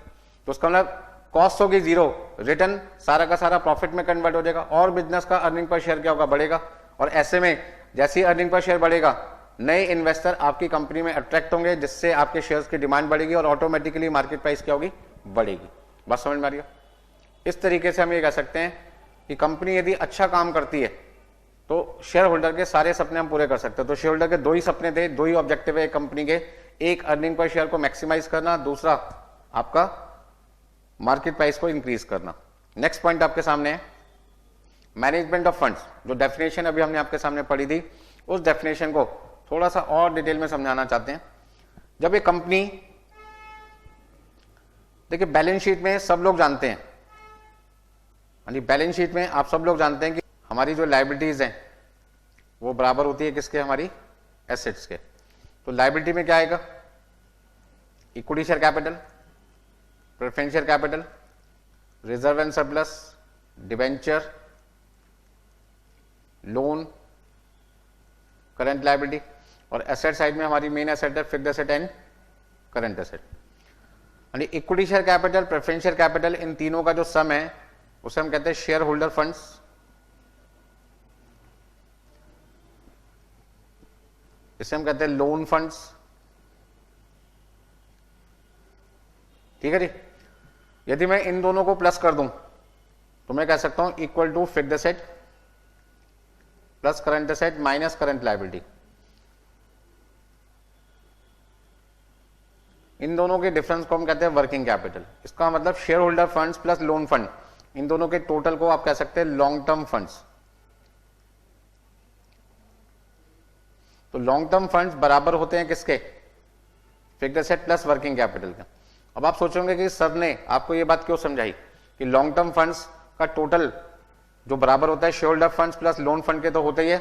तो उसका मतलब कॉस्ट होगी जीरो, रिटर्न सारा का सारा प्रॉफिट में कन्वर्ट हो जाएगा, और बिजनेस का अर्निंग पर शेयर क्या होगा, बढ़ेगा। और ऐसे में जैसे ही अर्निंग पर शेयर बढ़ेगा, नए इन्वेस्टर आपकी कंपनी में अट्रैक्ट होंगे, जिससे आपके शेयर्स की डिमांड बढ़ेगी और ऑटोमेटिकली मार्केट प्राइस क्या होगी, बढ़ेगी। बात समझ में आ रही है? इस तरीके से हम ये कह सकते हैं कि कंपनी यदि अच्छा काम करती है तो शेयर होल्डर के सारे सपने हम पूरे कर सकते हैं। तो शेयर होल्डर के 2 ही सपने थे, 2 ही ऑब्जेक्टिव है कंपनी के, एक अर्निंग पर शेयर को मैक्सिमाइज करना, दूसरा आपका मार्केट प्राइस को इंक्रीज करना। नेक्स्ट पॉइंट आपके सामने है मैनेजमेंट ऑफ फंड्स। जो डेफिनेशन अभी हमने आपके सामने पढ़ी थी, उस डेफिनेशन को थोड़ा सा और डिटेल में समझाना चाहते हैं। जब एक कंपनी, देखिए बैलेंस शीट में सब लोग जानते हैं, बैलेंस शीट में आप सब लोग जानते हैं कि हमारी जो लायबिलिटीज हैं वो बराबर होती है किसके, हमारी एसेट्स के। तो लायबिलिटी में क्या आएगा, equity share capital, preferential capital, reserve and surplus, debenture, loan, current liability. और एसेट साइड में हमारी मेन एसेट है fixed asset and current asset. यानी equity share capital, preferential capital, इन तीनों का जो सम है उसे हम कहते हैं शेयर होल्डर फंड्स। इसे हम कहते हैं लोन फंड्स। ठीक है जी। यदि मैं इन दोनों को प्लस कर दूं तो मैं कह सकता हूं equal to fixed asset plus current asset minus current liability. इन दोनों के डिफरेंस को हम कहते हैं वर्किंग कैपिटल। इसका मतलब share holder funds plus loan fund, इन दोनों के टोटल को आप कह सकते हैं लॉन्ग टर्म फंड्स। तो लॉन्ग टर्म फंड्स बराबर होते हैं किसके? Fixed asset plus working capital के। अब आप सोचोगे कि सर ने आपको ये बात क्यों समझाई कि लॉन्ग टर्म फंड्स का टोटल जो बराबर होता है share holder funds plus loan fund के, तो होते ही है।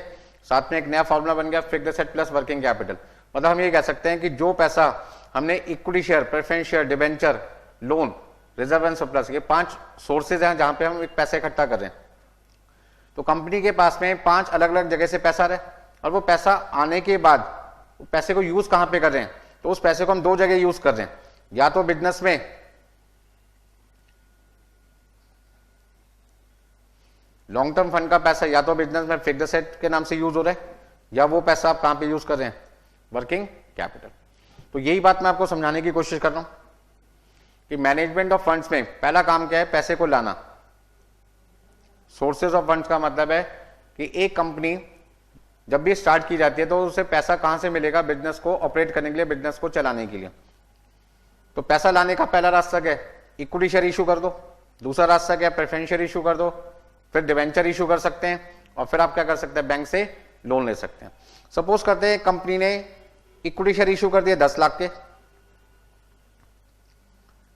साथ में एक नया फॉर्मूला बन गया fixed asset plus working capital. मतलब हम ये कह सकते हैं कि जो पैसा हमने equity share, preference share, debenture, loan, reserve and surplus, ये 5 सोर्सेज हैं जहां पे हम एक पैसे इकट्ठा कर रहे हैं। तो कंपनी के पास में 5 अलग अलग जगह से पैसा रहे और वो पैसा आने के बाद पैसे को यूज कहां पे कर रहे हैं? तो उस पैसे को हम 2 जगह यूज कर रहे हैं, या तो बिजनेस में, लॉन्ग टर्म फंड का पैसा या तो बिजनेस में फिक्स्ड एसेट के नाम से यूज हो रहा है, या वो पैसा आप कहां पे यूज कर रहे हैं? Working capital. तो यही बात मैं आपको समझाने की कोशिश कर रहा हूं कि मैनेजमेंट ऑफ फंड्स में पहला काम क्या है? पैसे को लाना। सोर्सेज ऑफ फंड्स का मतलब है कि एक कंपनी जब भी स्टार्ट की जाती है तो उसे पैसा कहां से मिलेगा? बिजनेस को ऑपरेट करने के लिए, बिजनेस को चलाने के लिए। तो पैसा लाने का पहला रास्ता क्या है? इक्विटी शेयर इशू कर दो। दूसरा रास्ता क्या है? प्रेफरेंस शेयर इशू कर दो। फिर डिवेंचर इशू कर सकते हैं, और फिर आप क्या कर सकते हैं? बैंक से लोन ले सकते हैं। सपोज करते हैं कंपनी ने इक्विटी शेयर इशू कर दिए 10 लाख के,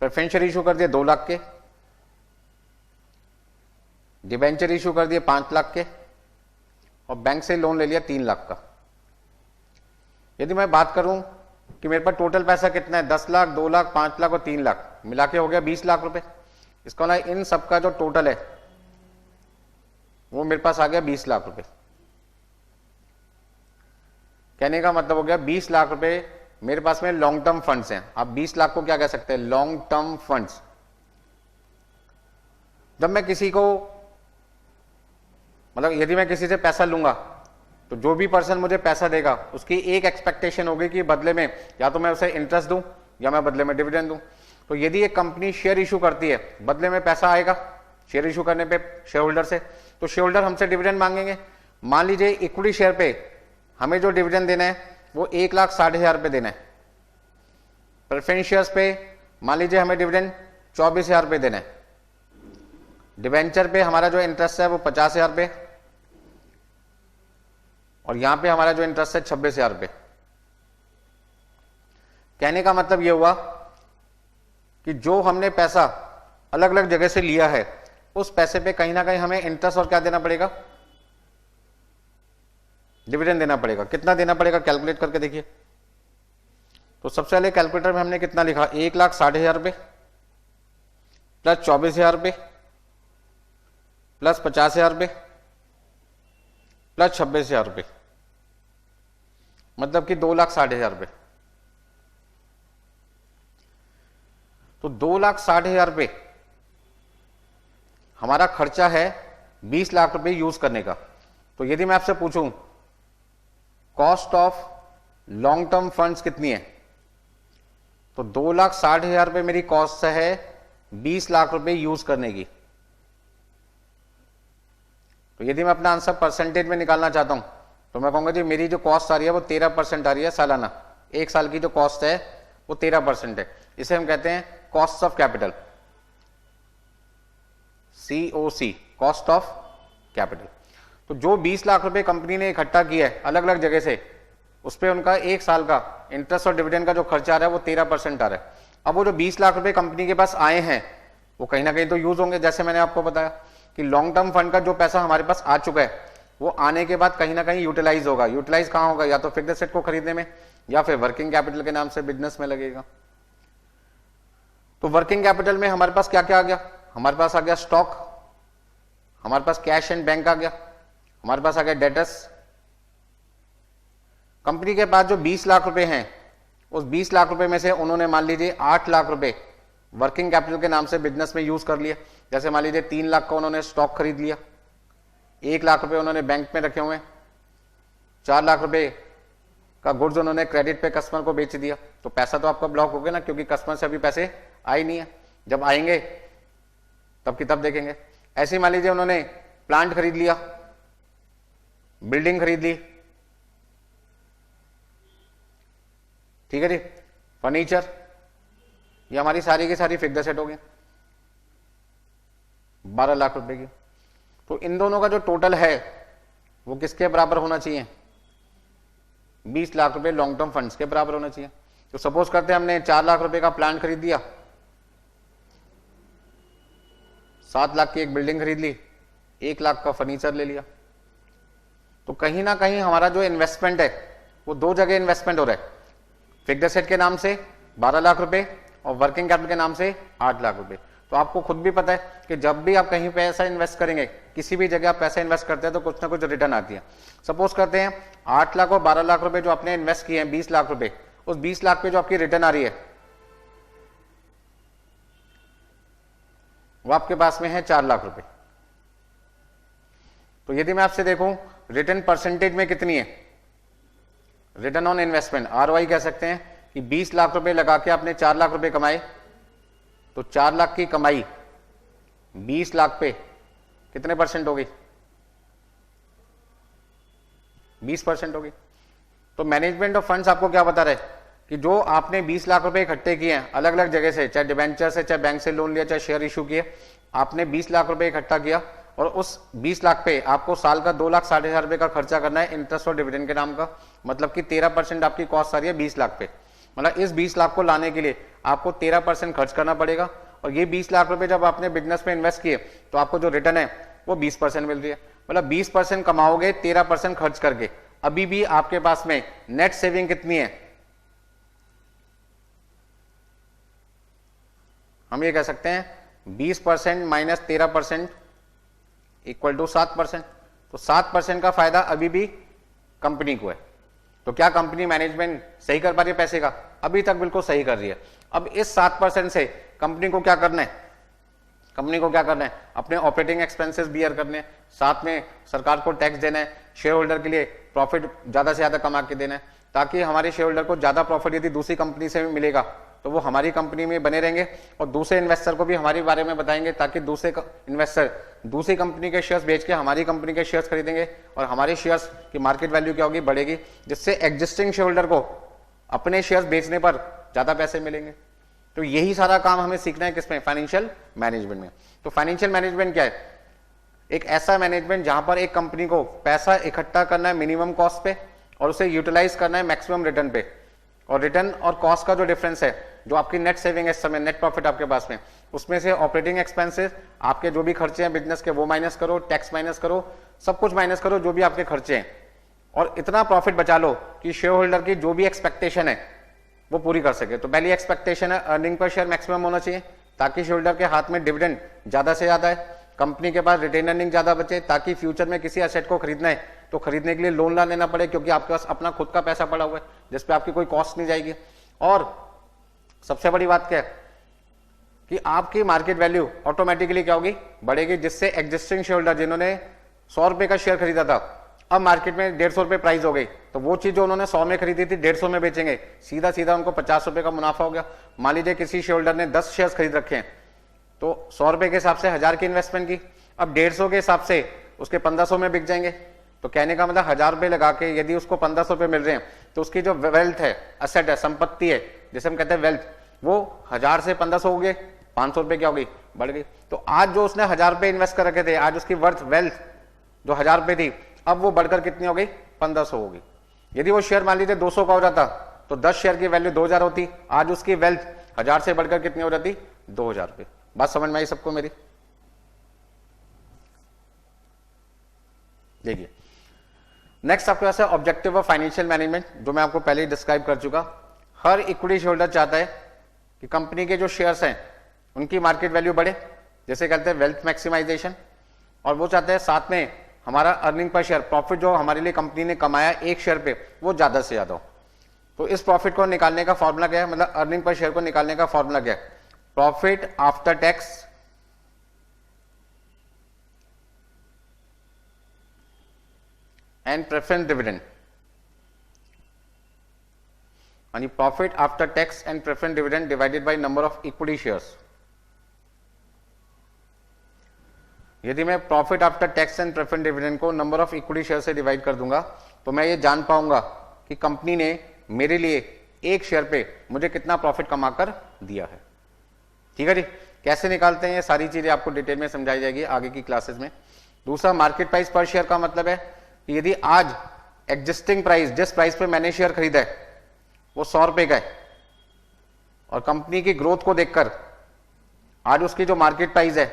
प्रेफरेंस शेयर इशू कर दिए 2 लाख के, डिवेंचर इशू कर दिए 5 लाख के, और बैंक से लोन ले लिया 3 लाख का। यदि मैं बात करूं कि मेरे पास टोटल पैसा कितना है? 10 लाख, 2 लाख, 5 लाख और 3 लाख मिला के हो गया 20 लाख रुपए। इसका मतलब इन सबका जो टोटल है वो मेरे पास आ गया 20 लाख रुपए। कहने का मतलब हो गया 20 लाख रुपए मेरे पास में लॉन्ग टर्म फंड्स हैं। आप 20 लाख को क्या कह सकते हैं? Long term funds. जब मैं किसी को, मतलब यदि मैं किसी से पैसा लूंगा तो जो भी पर्सन मुझे पैसा देगा उसकी एक एक्सपेक्टेशन होगी कि बदले में या तो मैं उसे इंटरेस्ट दूं या मैं बदले में डिविडेंड दूं। तो यदि एक कंपनी शेयर इशू करती है, बदले में पैसा आएगा शेयर इशू करने पे शेयर होल्डर से, तो शेयर होल्डर हमसे डिविडेंड मांगेंगे। मान लीजिए इक्विटी शेयर पे हमें जो डिविडेंड देना है वो 1,60,000 रुपए देना है। प्रेफरेंस शेयर्स पे मान लीजिए हमें डिविडेंड 24,000 रुपए देना है। डिवेंचर पे हमारा जो इंटरेस्ट है वो 50,000 रुपए, और यहां पे हमारा जो इंटरेस्ट है 26,000 रुपए। कहने का मतलब यह हुआ कि जो हमने पैसा अलग अलग जगह से लिया है उस पैसे पे कहीं ना कहीं हमें इंटरेस्ट और क्या देना पड़ेगा? डिविडेंड देना पड़ेगा। कितना देना पड़ेगा? कैलकुलेट करके देखिए। तो सबसे पहले कैलकुलेटर में हमने कितना लिखा? 1,60,000 रुपए प्लस 24,000 रुपए प्लस 50,000 रुपए प्लस 26,000 रुपए, मतलब कि 2,60,000 रुपए। तो 2,60,000 रुपए हमारा खर्चा है 20 लाख रुपए यूज करने का। तो यदि मैं आपसे पूछूं cost of long term funds कितनी है, तो 2,60,000 रुपए मेरी कॉस्ट है 20 लाख रुपए यूज करने की। तो यदि मैं अपना आंसर परसेंटेज में निकालना चाहता हूं तो मैं कहूंगा जी मेरी जो कॉस्ट आ रही है वो 13% आ रही है सालाना। 1 साल की जो कॉस्ट है वो 13% है। इसे हम कहते हैं cost of capital, COC, cost of capital. तो जो 20 लाख रुपए कंपनी ने इकट्ठा किया है अलग अलग जगह से, उस पर उनका 1 साल का इंटरेस्ट और डिविडेंड का जो खर्चा आ रहा है वो 13% आ रहा है। अब वो जो 20 लाख रुपए कंपनी के पास आए हैं वो कहीं ना कहीं तो यूज होंगे। जैसे मैंने आपको बताया कि लॉन्ग टर्म फंड का जो पैसा हमारे पास आ चुका है वो आने के बाद कहीं ना कहीं यूटिलाइज होगा। यूटिलाइज कहां होगा? या तो फिक्स्ड एसेट को खरीदने में या फिर वर्किंग कैपिटल के नाम से बिजनेस में लगेगा। तो वर्किंग कैपिटल में हमारे पास क्या क्या आ गया? हमारे पास आ गया स्टॉक, हमारे पास कैश एंड बैंक आ गया, हमारे पास आ गया डेटर्स। कंपनी के पास जो 20 लाख रुपए हैं उस 20 लाख रुपए में से उन्होंने मान लीजिए 8 लाख रुपए वर्किंग कैपिटल के नाम से बिजनेस में यूज कर लिया। जैसे मान लीजिए 3 लाख का उन्होंने स्टॉक खरीद लिया, 1 लाख रुपए उन्होंने बैंक में रखे हुए हैं, 4 लाख रुपए का गुड्स उन्होंने क्रेडिट पे कस्टमर को बेच दिया, तो पैसा तो आपका ब्लॉक हो गया ना, क्योंकि कस्टमर से अभी पैसे आए नहीं है। जब आएंगे तब की तब देखेंगे। ऐसे ही मान लीजिए उन्होंने प्लांट खरीद लिया, बिल्डिंग खरीद ली, ठीक है जी, फर्नीचर, ये हमारी सारी की सारी फिक्स्ड एसेट हो गई 12 लाख रुपए की। तो इन दोनों का जो टोटल है वो किसके बराबर होना चाहिए? 20 लाख रुपए लॉन्ग टर्म फंड्स के बराबर होना चाहिए। तो सपोज करते हैं हमने 4 लाख रुपए का प्लांट खरीद दिया, 7 लाख की एक बिल्डिंग खरीद ली, 1 लाख का फर्नीचर ले लिया। तो कहीं ना कहीं हमारा जो इन्वेस्टमेंट है वो दो जगह इन्वेस्टमेंट हो रहा है, फिक्स्ड एसेट के नाम से 12 लाख रुपए और वर्किंग कैपिटल के नाम से 8 लाख रुपए। तो आपको खुद भी पता है कि जब भी आप कहीं पैसा इन्वेस्ट करेंगे, किसी भी जगह आप पैसा इन्वेस्ट करते हैं तो कुछ ना कुछ रिटर्न आती है। सपोज करते हैं 8 लाख और 12 लाख रुपए जो आपने इन्वेस्ट किए हैं 20 लाख रुपए, उस 20 लाख पे जो आपकी रिटर्न आ रही है वो आपके पास में है 4 लाख रुपए। तो यदि मैं आपसे देखूं रिटर्न परसेंटेज में कितनी है, रिटर्न ऑन इन्वेस्टमेंट ROI कह सकते हैं कि 20 लाख रुपए लगा के आपने 4 लाख रुपए कमाए, तो 4 लाख की कमाई 20 लाख पे कितने परसेंट होगी? 20% होगी। तो मैनेजमेंट ऑफ फंड्स आपको क्या बता रहे हैं कि जो आपने 20 लाख रुपए इकट्ठे किए हैं अलग अलग जगह से, चाहे डिबेंचर से, चाहे बैंक से लोन लिया, चाहे शेयर इशू किए, आपने 20 लाख रुपए इकट्ठा किया और उस 20 लाख पे आपको साल का 2,60,000 रुपए का खर्चा करना है इंटरेस्ट और डिविडेंड के नाम का। मतलब कि 13% आपकी कॉस्ट आ रही है 20 लाख पे। मतलब इस 20 लाख को लाने के लिए आपको 13% खर्च करना पड़ेगा। और ये 20 लाख रुपए जब आपने बिजनेस में इन्वेस्ट किए तो आपको जो रिटर्न है वो 20% मिल रही है। मतलब 20% कमाओगे 13% खर्च करके, अभी भी आपके पास में नेट सेविंग कितनी है? हम ये कह सकते हैं 20% माइनस 13% इक्वल टू 7%। तो 7% का फायदा अभी भी कंपनी को है। तो क्या कंपनी मैनेजमेंट सही कर पा रही है पैसे का? अभी तक बिल्कुल सही कर रही है। अब इस 7% से कंपनी को क्या करना है? कंपनी को क्या करना है? अपने ऑपरेटिंग एक्सपेंसेस बियर करने हैं, साथ में सरकार को टैक्स देना है, शेयर होल्डर के लिए प्रॉफिट ज्यादा से ज्यादा कमा के देना है, ताकि हमारे शेयर होल्डर को ज्यादा प्रॉफिट यदि दूसरी कंपनी से मिलेगा तो वो हमारी कंपनी में बने रहेंगे और दूसरे इन्वेस्टर को भी हमारे बारे में बताएंगे, ताकि दूसरे इन्वेस्टर दूसरी कंपनी के शेयर्स बेच के हमारी कंपनी के शेयर्स खरीदेंगे और हमारे शेयर्स की मार्केट वैल्यू क्या होगी? बढ़ेगी, जिससे एग्जिस्टिंग शेयर होल्डर को अपने शेयर्स बेचने पर ज्यादा पैसे मिलेंगे। तो यही सारा काम हमें सीखना है किसमें? फाइनेंशियल मैनेजमेंट में। तो फाइनेंशियल मैनेजमेंट क्या है? एक ऐसा मैनेजमेंट जहां पर एक कंपनी को पैसा इकट्ठा करना है मिनिमम कॉस्ट पे और उसे यूटिलाइज करना है मैक्सिमम रिटर्न पे। और रिटर्न और कॉस्ट का जो डिफरेंस है, जो आपकी नेट सेविंग है इस समय, नेट प्रॉफिट आपके पास में, उसमें से ऑपरेटिंग एक्सपेंसेस, आपके जो भी खर्चे हैं बिजनेस के वो माइनस करो, टैक्स माइनस करो, सब कुछ माइनस करो जो भी आपके खर्चे हैं, और इतना प्रॉफिट बचा लो कि शेयर होल्डर की जो भी एक्सपेक्टेशन है वो पूरी कर सके। तो पहली एक्सपेक्टेशन है अर्निंग पर शेयर मैक्सिमम होना चाहिए, ताकि शेयर होल्डर के हाथ में डिविडेंड ज्यादा से ज्यादा है, कंपनी के पास रिटेन अर्निंग ज्यादा बचे, ताकि फ्यूचर में किसी एसेट को खरीदना है तो खरीदने के लिए लोन ना लेना पड़े, क्योंकि आपके पास अपना खुद का पैसा पड़ा हुआ है जिसपे आपकी कोई कॉस्ट नहीं जाएगी। और सबसे बड़ी बात क्या है कि आपकी मार्केट वैल्यू ऑटोमेटिकली क्या होगी? बढ़ेगी, जिससे एग्जिस्टिंग शेयर होल्डर जिन्होंने 100 रुपए का शेयर खरीदा था, अब मार्केट में 150 रुपए प्राइस हो गई, तो वो चीज जो उन्होंने 100 में खरीदी थी 150 में बेचेंगे, सीधा सीधा उनको 50 रुपए का मुनाफा हो गया। मान लीजिए किसी शेयर होल्डर ने 10 शेयर खरीद रखे हैं, तो 100 रुपए के हिसाब से 1000 की इन्वेस्टमेंट की, अब 150 के हिसाब से उसके 1500 में बिक जाएंगे। तो कहने का मतलब 1000 रुपए लगा के यदि उसको 1500 रुपए मिल रहे हैं तो उसकी जो वेल्थ है, असेट है, संपत्ति है, जिसे हम कहते हैं वेल्थ, वो 1000 से 1500 हो गए, 500 रुपए क्या हो गई? बढ़ गई। तो आज जो उसने 1000 रुपए इन्वेस्ट कर रखे थे, आज उसकी वर्थ वेल्थ जो 1000 रुपए थी, अब वो बढ़कर कितनी हो गई? 1500 हो गई। यदि वो शेयर मान लीजिए 200 का हो जाता तो 10 शेयर की वैल्यू 2000 होती, आज उसकी वेल्थ 1000 से बढ़कर कितनी हो जाती? 2000 रुपए। बात समझ में आई सबको मेरी? देखिए नेक्स्ट आपके पास है ऑब्जेक्टिव ऑफ फाइनेंशियल मैनेजमेंट, जो मैं आपको पहले ही डिस्क्राइब कर चुका। हर इक्विटी शेयरहोल्डर चाहता है कि कंपनी के जो शेयर्स हैं उनकी मार्केट वैल्यू बढ़े, जैसे कहते हैं वेल्थ मैक्सिमाइजेशन, और वो चाहते हैं साथ में हमारा अर्निंग पर शेयर, प्रॉफिट जो हमारे लिए कंपनी ने कमाया एक शेयर पे, वो ज्यादा से ज्यादा हो। तो इस प्रॉफिट को निकालने का फॉर्मूला क्या है? मतलब अर्निंग पर शेयर को निकालने का फॉर्मूला क्या है? Profit after tax and preference dividend हाँ जी, profit after tax and preference dividend divided by number of equity shares. यदि मैं profit after tax and preference dividend को नंबर ऑफ इक्विटी शेयर से डिवाइड कर दूंगा तो मैं ये जान पाऊंगा कि कंपनी ने मेरे लिए एक शेयर पे मुझे कितना प्रॉफिट कमा कर दिया है। ठीक है जी, कैसे निकालते हैं ये सारी चीजें आपको डिटेल में समझाई जाएगी आगे की क्लासेस में। दूसरा, मार्केट प्राइस पर शेयर का मतलब है कि यदि आज एग्जिस्टिंग प्राइस, जिस प्राइस पे मैंने शेयर खरीदा है वो 100 रुपए का है और कंपनी की ग्रोथ को देखकर आज उसकी जो मार्केट प्राइस है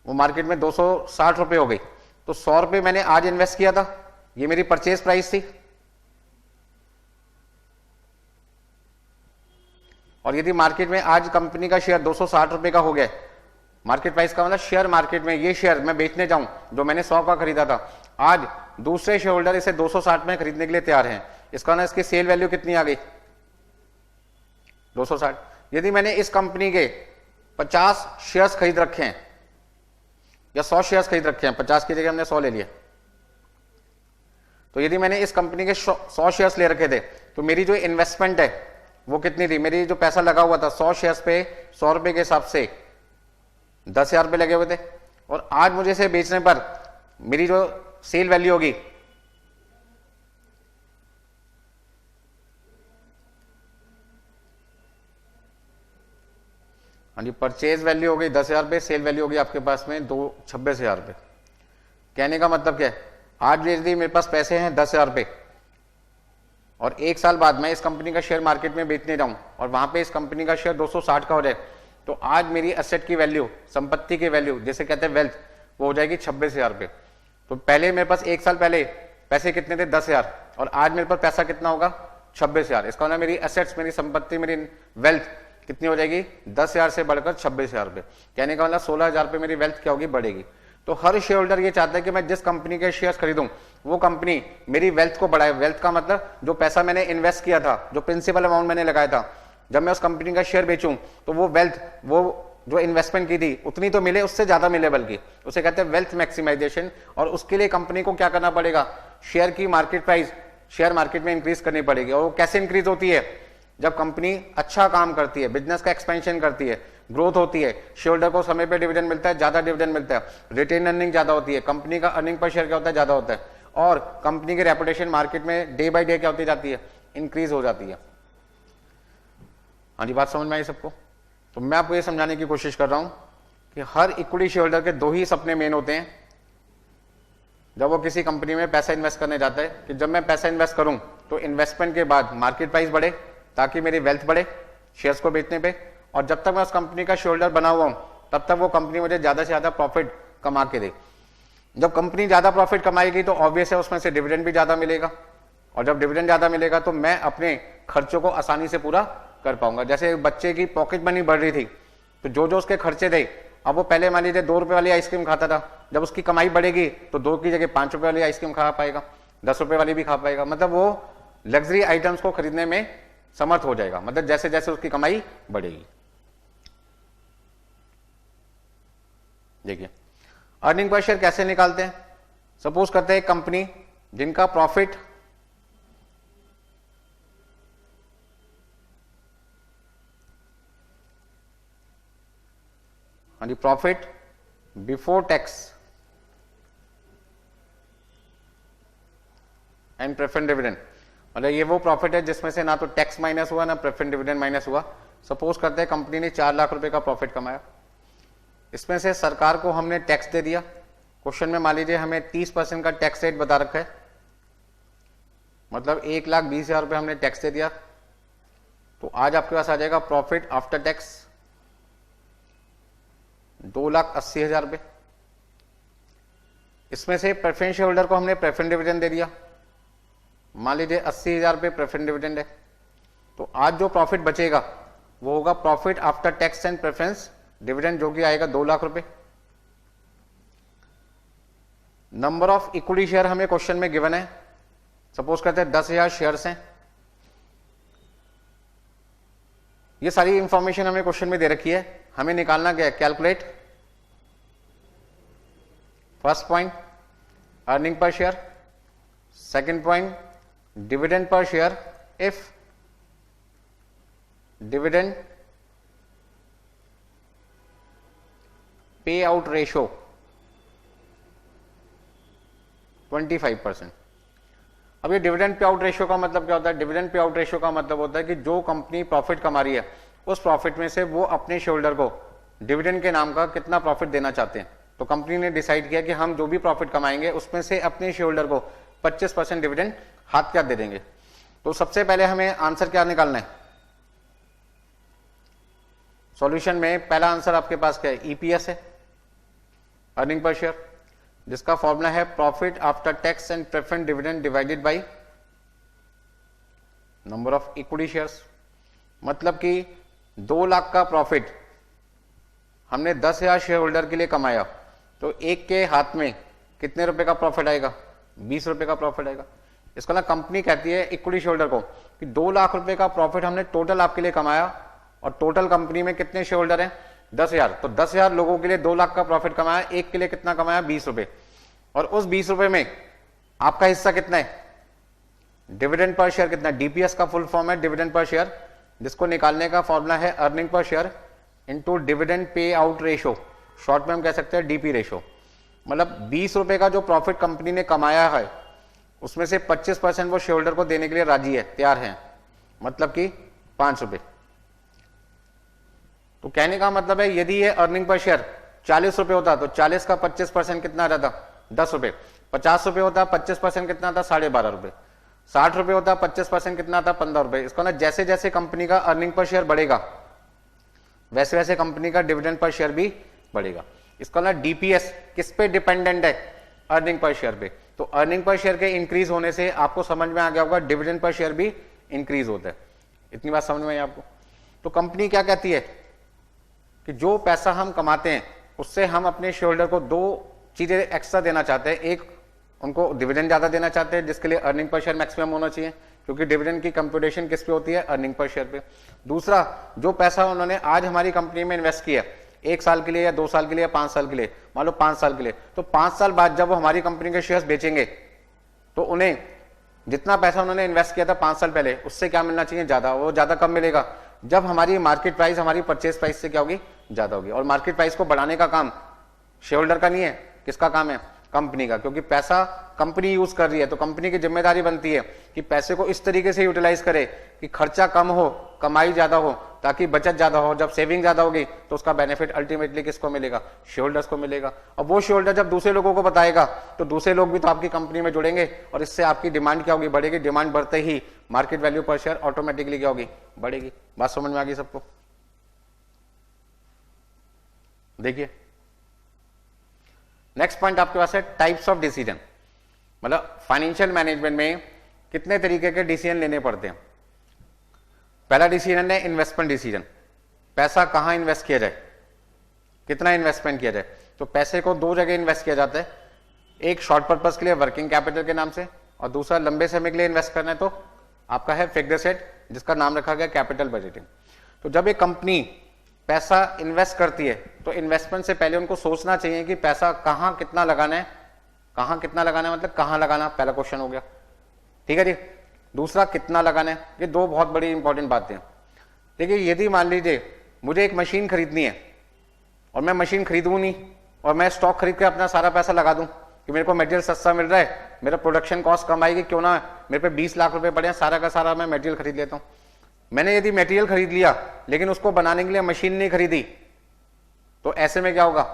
वो मार्केट में 260 रुपए हो गई, तो 100 रुपए मैंने आज इन्वेस्ट किया था, ये मेरी परचेज प्राइस थी। और यदि मार्केट में आज कंपनी का शेयर 260 रुपए का हो गया, मार्केट प्राइस का मतलब शेयर मार्केट में ये शेयर मैं बेचने जाऊं जो मैंने 100 का खरीदा था, आज दूसरे शेयर होल्डर इसे 260 में खरीदने के लिए तैयार हैं, इसका ना इसकी सेल वैल्यू कितनी आ गई? 260। यदि मैंने इस कंपनी के 50 शेयर्स खरीद रखे हैं या 100 शेयर्स खरीद रखे हैं, 50 की जगह हमने 100 ले लिया, तो यदि मैंने इस कंपनी के 100 शेयर्स ले रखे थे तो मेरी जो इन्वेस्टमेंट है वो कितनी थी? मेरी जो पैसा लगा हुआ था 100 शेयर्स पे 100 रुपए के हिसाब से 10,000 रुपए लगे हुए थे, और आज मुझे इसे बेचने पर मेरी जो सेल वैल्यू होगी हाँ जी, परचेज वैल्यू हो गई 10,000 रुपए, सेल वैल्यू होगी आपके पास में 26,000 रुपए। कहने का मतलब क्या है, आज यदि मेरे पास पैसे हैं 10,000 रुपए और एक साल बाद मैं इस कंपनी का शेयर मार्केट में बेचने जाऊं और वहां पे इस कंपनी का शेयर 260 का हो जाए, तो आज मेरी एसेट की वैल्यू, संपत्ति की वैल्यू जिसे कहते हैं वेल्थ, वो हो जाएगी 26,000 रुपए। तो पहले मेरे पास एक साल पहले पैसे कितने थे? 10,000, और आज मेरे पास पैसा कितना होगा? 26,000। इसका मतलब मेरी एसेट्स, मेरी संपत्ति, मेरी वेल्थ कितनी हो जाएगी? 10,000 से बढ़कर 26,000 रुपए। कहने का मतलब 16,000 रुपए मेरी वेल्थ क्या होगी? बढ़ेगी। तो हर शेयर होल्डर ये चाहता है कि मैं जिस कंपनी के शेयर्स खरीदूं वो कंपनी मेरी वेल्थ को बढ़ाए। वेल्थ का मतलब जो पैसा मैंने इन्वेस्ट किया था, जो प्रिंसिपल अमाउंट मैंने लगाया था, जब मैं उस कंपनी का शेयर बेचूं तो वो वेल्थ, वो जो इन्वेस्टमेंट की थी उतनी तो मिले, उससे ज्यादा मिले, बल्कि उसे कहते हैं वेल्थ मैक्सिमाइजेशन। और उसके लिए कंपनी को क्या करना पड़ेगा? शेयर की मार्केट प्राइस शेयर मार्केट में इंक्रीज करनी पड़ेगी। और वो कैसे इंक्रीज होती है? जब कंपनी अच्छा काम करती है, बिजनेस का एक्सपेंशन करती है, ग्रोथ होती है, शेयर होल्डर को समय पे डिविडेंड मिलता है, ज्यादा डिविडेंड मिलता है, रिटेन अर्निंग ज्यादा होती है, कंपनी का अर्निंग पर शेयर क्या होता है? ज्यादा होता है, और कंपनी की रेपुटेशन मार्केट में डे बाय डे क्या होती जाती है? इंक्रीज हो जाती है। हाँ जी, बात समझ में आई सबको? तो मैं आपको ये समझाने की कोशिश कर रहा हूं कि हर इक्विटी शेयर होल्डर के दो ही सपने मेन होते हैं जब वो किसी कंपनी में पैसा इन्वेस्ट करने जाता है, कि जब मैं पैसा इन्वेस्ट करूं तो इन्वेस्टमेंट के बाद मार्केट प्राइस बढ़े ताकि मेरी वेल्थ बढ़े शेयर्स को बेचने पे, और जब तक मैं उस कंपनी का शेयर होल्डर बना हुआ हूं तब तक वो कंपनी मुझे ज्यादा से ज्यादा प्रॉफिट कमा के दे। जब कंपनी ज्यादा प्रॉफिट कमाएगी तो ऑब्वियस है उसमें से डिविडेंड भी ज्यादा मिलेगा, और जब डिविडेंड ज्यादा मिलेगा तो मैं अपने खर्चों को आसानी से पूरा कर पाऊंगा। जैसे बच्चे की पॉकेट मनी बढ़ रही थी तो जो जो उसके खर्चे थे, अब वो पहले मान लीजिए 2 रुपए वाली आइसक्रीम खाता था, जब उसकी कमाई बढ़ेगी तो 2 की जगह 5 रुपए वाली आइसक्रीम खा पाएगा, 10 रुपए वाली भी खा पाएगा, मतलब वो लग्जरी आइटम्स को खरीदने में समर्थ हो जाएगा, मतलब जैसे जैसे उसकी कमाई बढ़ेगी। देखिए अर्निंग पर शेयर कैसे निकालते हैं। सपोज करते हैं कंपनी जिनका प्रॉफिट हाँ जी, profit before tax and preference dividend, मतलब ये वो प्रॉफिट है जिसमें से ना तो टैक्स माइनस हुआ ना प्रेफरेंस डिविडेंड माइनस हुआ। सपोज करते हैं कंपनी ने 4 लाख रुपए का प्रॉफिट कमाया, इसमें से सरकार को हमने टैक्स दे दिया। क्वेश्चन में मान लीजिए हमें 30% का टैक्स रेट बता रखा है, मतलब 1,20,000 रुपए हमने टैक्स दे दिया, तो आज आपके पास आ जाएगा प्रॉफिट आफ्टर टैक्स 2,80,000 रुपए। इसमें से प्रेफरेंस शेयर होल्डर को हमने प्रेफरेंस डिविडेंड दे दिया, मान लीजिए 80,000 रुपए प्रेफरेंस डिविडेंड है, तो आज जो प्रॉफिट बचेगा वो होगा profit after tax and preference dividend, जो कि आएगा 2 लाख रुपए। नंबर ऑफ इक्विटी शेयर हमें क्वेश्चन में गिवन है, सपोज करते हैं 10,000 शेयर्स हैं। ये सारी इंफॉर्मेशन हमें क्वेश्चन में दे रखी है, हमें निकालना क्या है? Calculate first point earning per share, second point dividend per share if dividend pay out ratio 25%। अब ये डिविडेंड पे आउट रेशियो का मतलब क्या होता है? डिविडेंड पे आउट रेशियो का मतलब होता है कि जो कंपनी प्रॉफिट कमा रही है उस प्रॉफिट में से वो अपने शेयर होल्डर को डिविडेंड के नाम का कितना प्रॉफिट देना चाहते हैं। तो कंपनी ने डिसाइड किया कि हम जो भी प्रॉफिट कमाएंगे उसमें से अपने शेयर होल्डर को 25% डिविडेंड हाथ क्या दे देंगे। तो सबसे पहले हमें आंसर क्या निकालना है? सॉल्यूशन में पहला आंसर आपके पास क्या है? ईपीएस है, अर्निंग पर शेयर, जिसका फॉर्मूला है profit after tax and preference dividend divided by number of equity shares. मतलब कि 2 लाख का प्रॉफिट हमने 10,000 शेयर होल्डर के लिए कमाया, तो एक के हाथ में कितने रुपए का प्रॉफिट आएगा? 20 रुपए का प्रॉफिट आएगा। इसको ना कंपनी कहती है इक्विटी शेयर होल्डर को कि 2 लाख रुपए का प्रॉफिट हमने टोटल आपके लिए कमाया, और टोटल कंपनी में कितने शेयर होल्डर हैं? 10,000। तो 10,000 लोगों के लिए 2 लाख का प्रॉफिट कमाया, एक के लिए कितना कमाया? 20 रुपए। और उस 20 रुपए में आपका हिस्सा कितना है? डिविडेंड पर शेयर कितना? डीपीएस का फुल फॉर्म है डिविडेंड पर शेयर, जिसको निकालने का फॉर्मूला है earning per share into dividend pay out ratio, short में हम कह सकते हैं डीपी रेशो। मतलब 20 रुपए का जो प्रॉफिट कंपनी ने कमाया है उसमें से 25% वो शेयर होल्डर को देने के लिए राजी है, तैयार है, मतलब कि 5 रुपए। तो कहने का मतलब है यदि ये अर्निंग पर शेयर 40 रुपए होता तो 40 का 25% कितना आ जाता? 10 रुपए। 50 रुपए होता 25% कितना था? 12.5 रुपए। 60 रुपए होता 25% कितना था? 15 रुपए। इसको ना जैसे जैसे कंपनी का अर्निंग पर शेयर बढ़ेगा वैसे वैसे कंपनी का डिविडेंड पर शेयर भी बढ़ेगा। इसका ना डीपीएस किस पे डिपेंडेंट है? अर्निंग पर शेयर पे। तो अर्निंग पर शेयर के इंक्रीज होने से आपको समझ में आ गया होगा डिविडेंड पर शेयर भी इंक्रीज होता है। इतनी बात समझ में आई आपको? तो कंपनी क्या कहती है कि जो पैसा हम कमाते हैं उससे हम अपने शेयर होल्डर को 2 चीजें एक्स्ट्रा देना चाहते हैं। एक, उनको डिविडेंड ज्यादा देना चाहते हैं, जिसके लिए अर्निंग पर शेयर मैक्सिमम होना चाहिए, क्योंकि डिविडेंड की कंप्यूटेशन किस पे होती है? अर्निंग पर शेयर पे। दूसरा, जो पैसा उन्होंने आज हमारी कंपनी में इन्वेस्ट किया 1 साल के लिए या 2 साल के लिए या 5 साल के लिए, मान लो 5 साल के लिए, तो 5 साल बाद जब वो हमारी कंपनी के शेयर्स बेचेंगे तो उन्हें जितना पैसा उन्होंने इन्वेस्ट किया था 5 साल पहले उससे क्या मिलना चाहिए? ज्यादा। वो ज्यादा कब मिलेगा? जब हमारी मार्केट प्राइस हमारी परचेज प्राइस से क्या होगी? ज्यादा होगी। और मार्केट प्राइस को बढ़ाने का काम शेयर होल्डर का नहीं है, किसका काम है? कंपनी का, क्योंकि पैसा कंपनी यूज कर रही है। तो कंपनी की जिम्मेदारी बनती है कि पैसे को इस तरीके से यूटिलाइज करे कि खर्चा कम हो, कमाई ज्यादा हो, ताकि बचत ज्यादा हो। जब सेविंग ज्यादा होगी तो उसका बेनिफिट अल्टीमेटली किसको मिलेगा? शेयर होल्डर्स को मिलेगा। और वो शेयर होल्डर जब दूसरे लोगों को बताएगा तो दूसरे लोग भी तो आपकी कंपनी में जुड़ेंगे, और इससे आपकी डिमांड क्या होगी? बढ़ेगी। डिमांड बढ़ते ही मार्केट वैल्यू पर शेयर ऑटोमेटिकली क्या होगी? बढ़ेगी। बात समझ में आ गई सबको? देखिए नेक्स्ट पॉइंट आपके पास है टाइप्स ऑफ डिसीजन। मतलब फाइनेंशियल मैनेजमेंट में कितने तरीके के डिसीजन लेने पड़ते हैं। पहला डिसीजन है इन्वेस्टमेंट डिसीजन। पैसा कहां इन्वेस्ट किया जाए, कितना इन्वेस्टमेंट किया जाए। तो पैसे को 2 जगह इन्वेस्ट किया जाता है, एक शॉर्ट पर्पस के लिए वर्किंग कैपिटल के नाम से, और दूसरा लंबे समय के लिए इन्वेस्ट करना है तो आपका है फिक्स्ड एसेट, जिसका नाम रखा गया कैपिटल बजटिंग। तो जब एक कंपनी पैसा इन्वेस्ट करती है तो इन्वेस्टमेंट से पहले उनको सोचना चाहिए कि पैसा कहां कितना लगाना है। कहां कितना लगाना है मतलब कहां लगाना, पहला क्वेश्चन हो गया, ठीक है जी। दूसरा, कितना लगाना है। ये 2 बहुत बड़ी इंपॉर्टेंट बातें हैं। देखिए यदि मान लीजिए मुझे एक मशीन खरीदनी है और मैं मशीन खरीदूं नहीं और मैं स्टॉक खरीद के अपना सारा पैसा लगा दूं कि मेरे को मटेरियल सस्ता मिल रहा है, मेरा प्रोडक्शन कॉस्ट कम आएगी, क्यों ना मेरे पे 20 लाख रुपए पड़े हैं, सारा का सारा मैं मटेरियल खरीद लेता हूं। मैंने यदि मटेरियल खरीद लिया लेकिन उसको बनाने के लिए मशीन नहीं खरीदी, तो ऐसे में क्या होगा?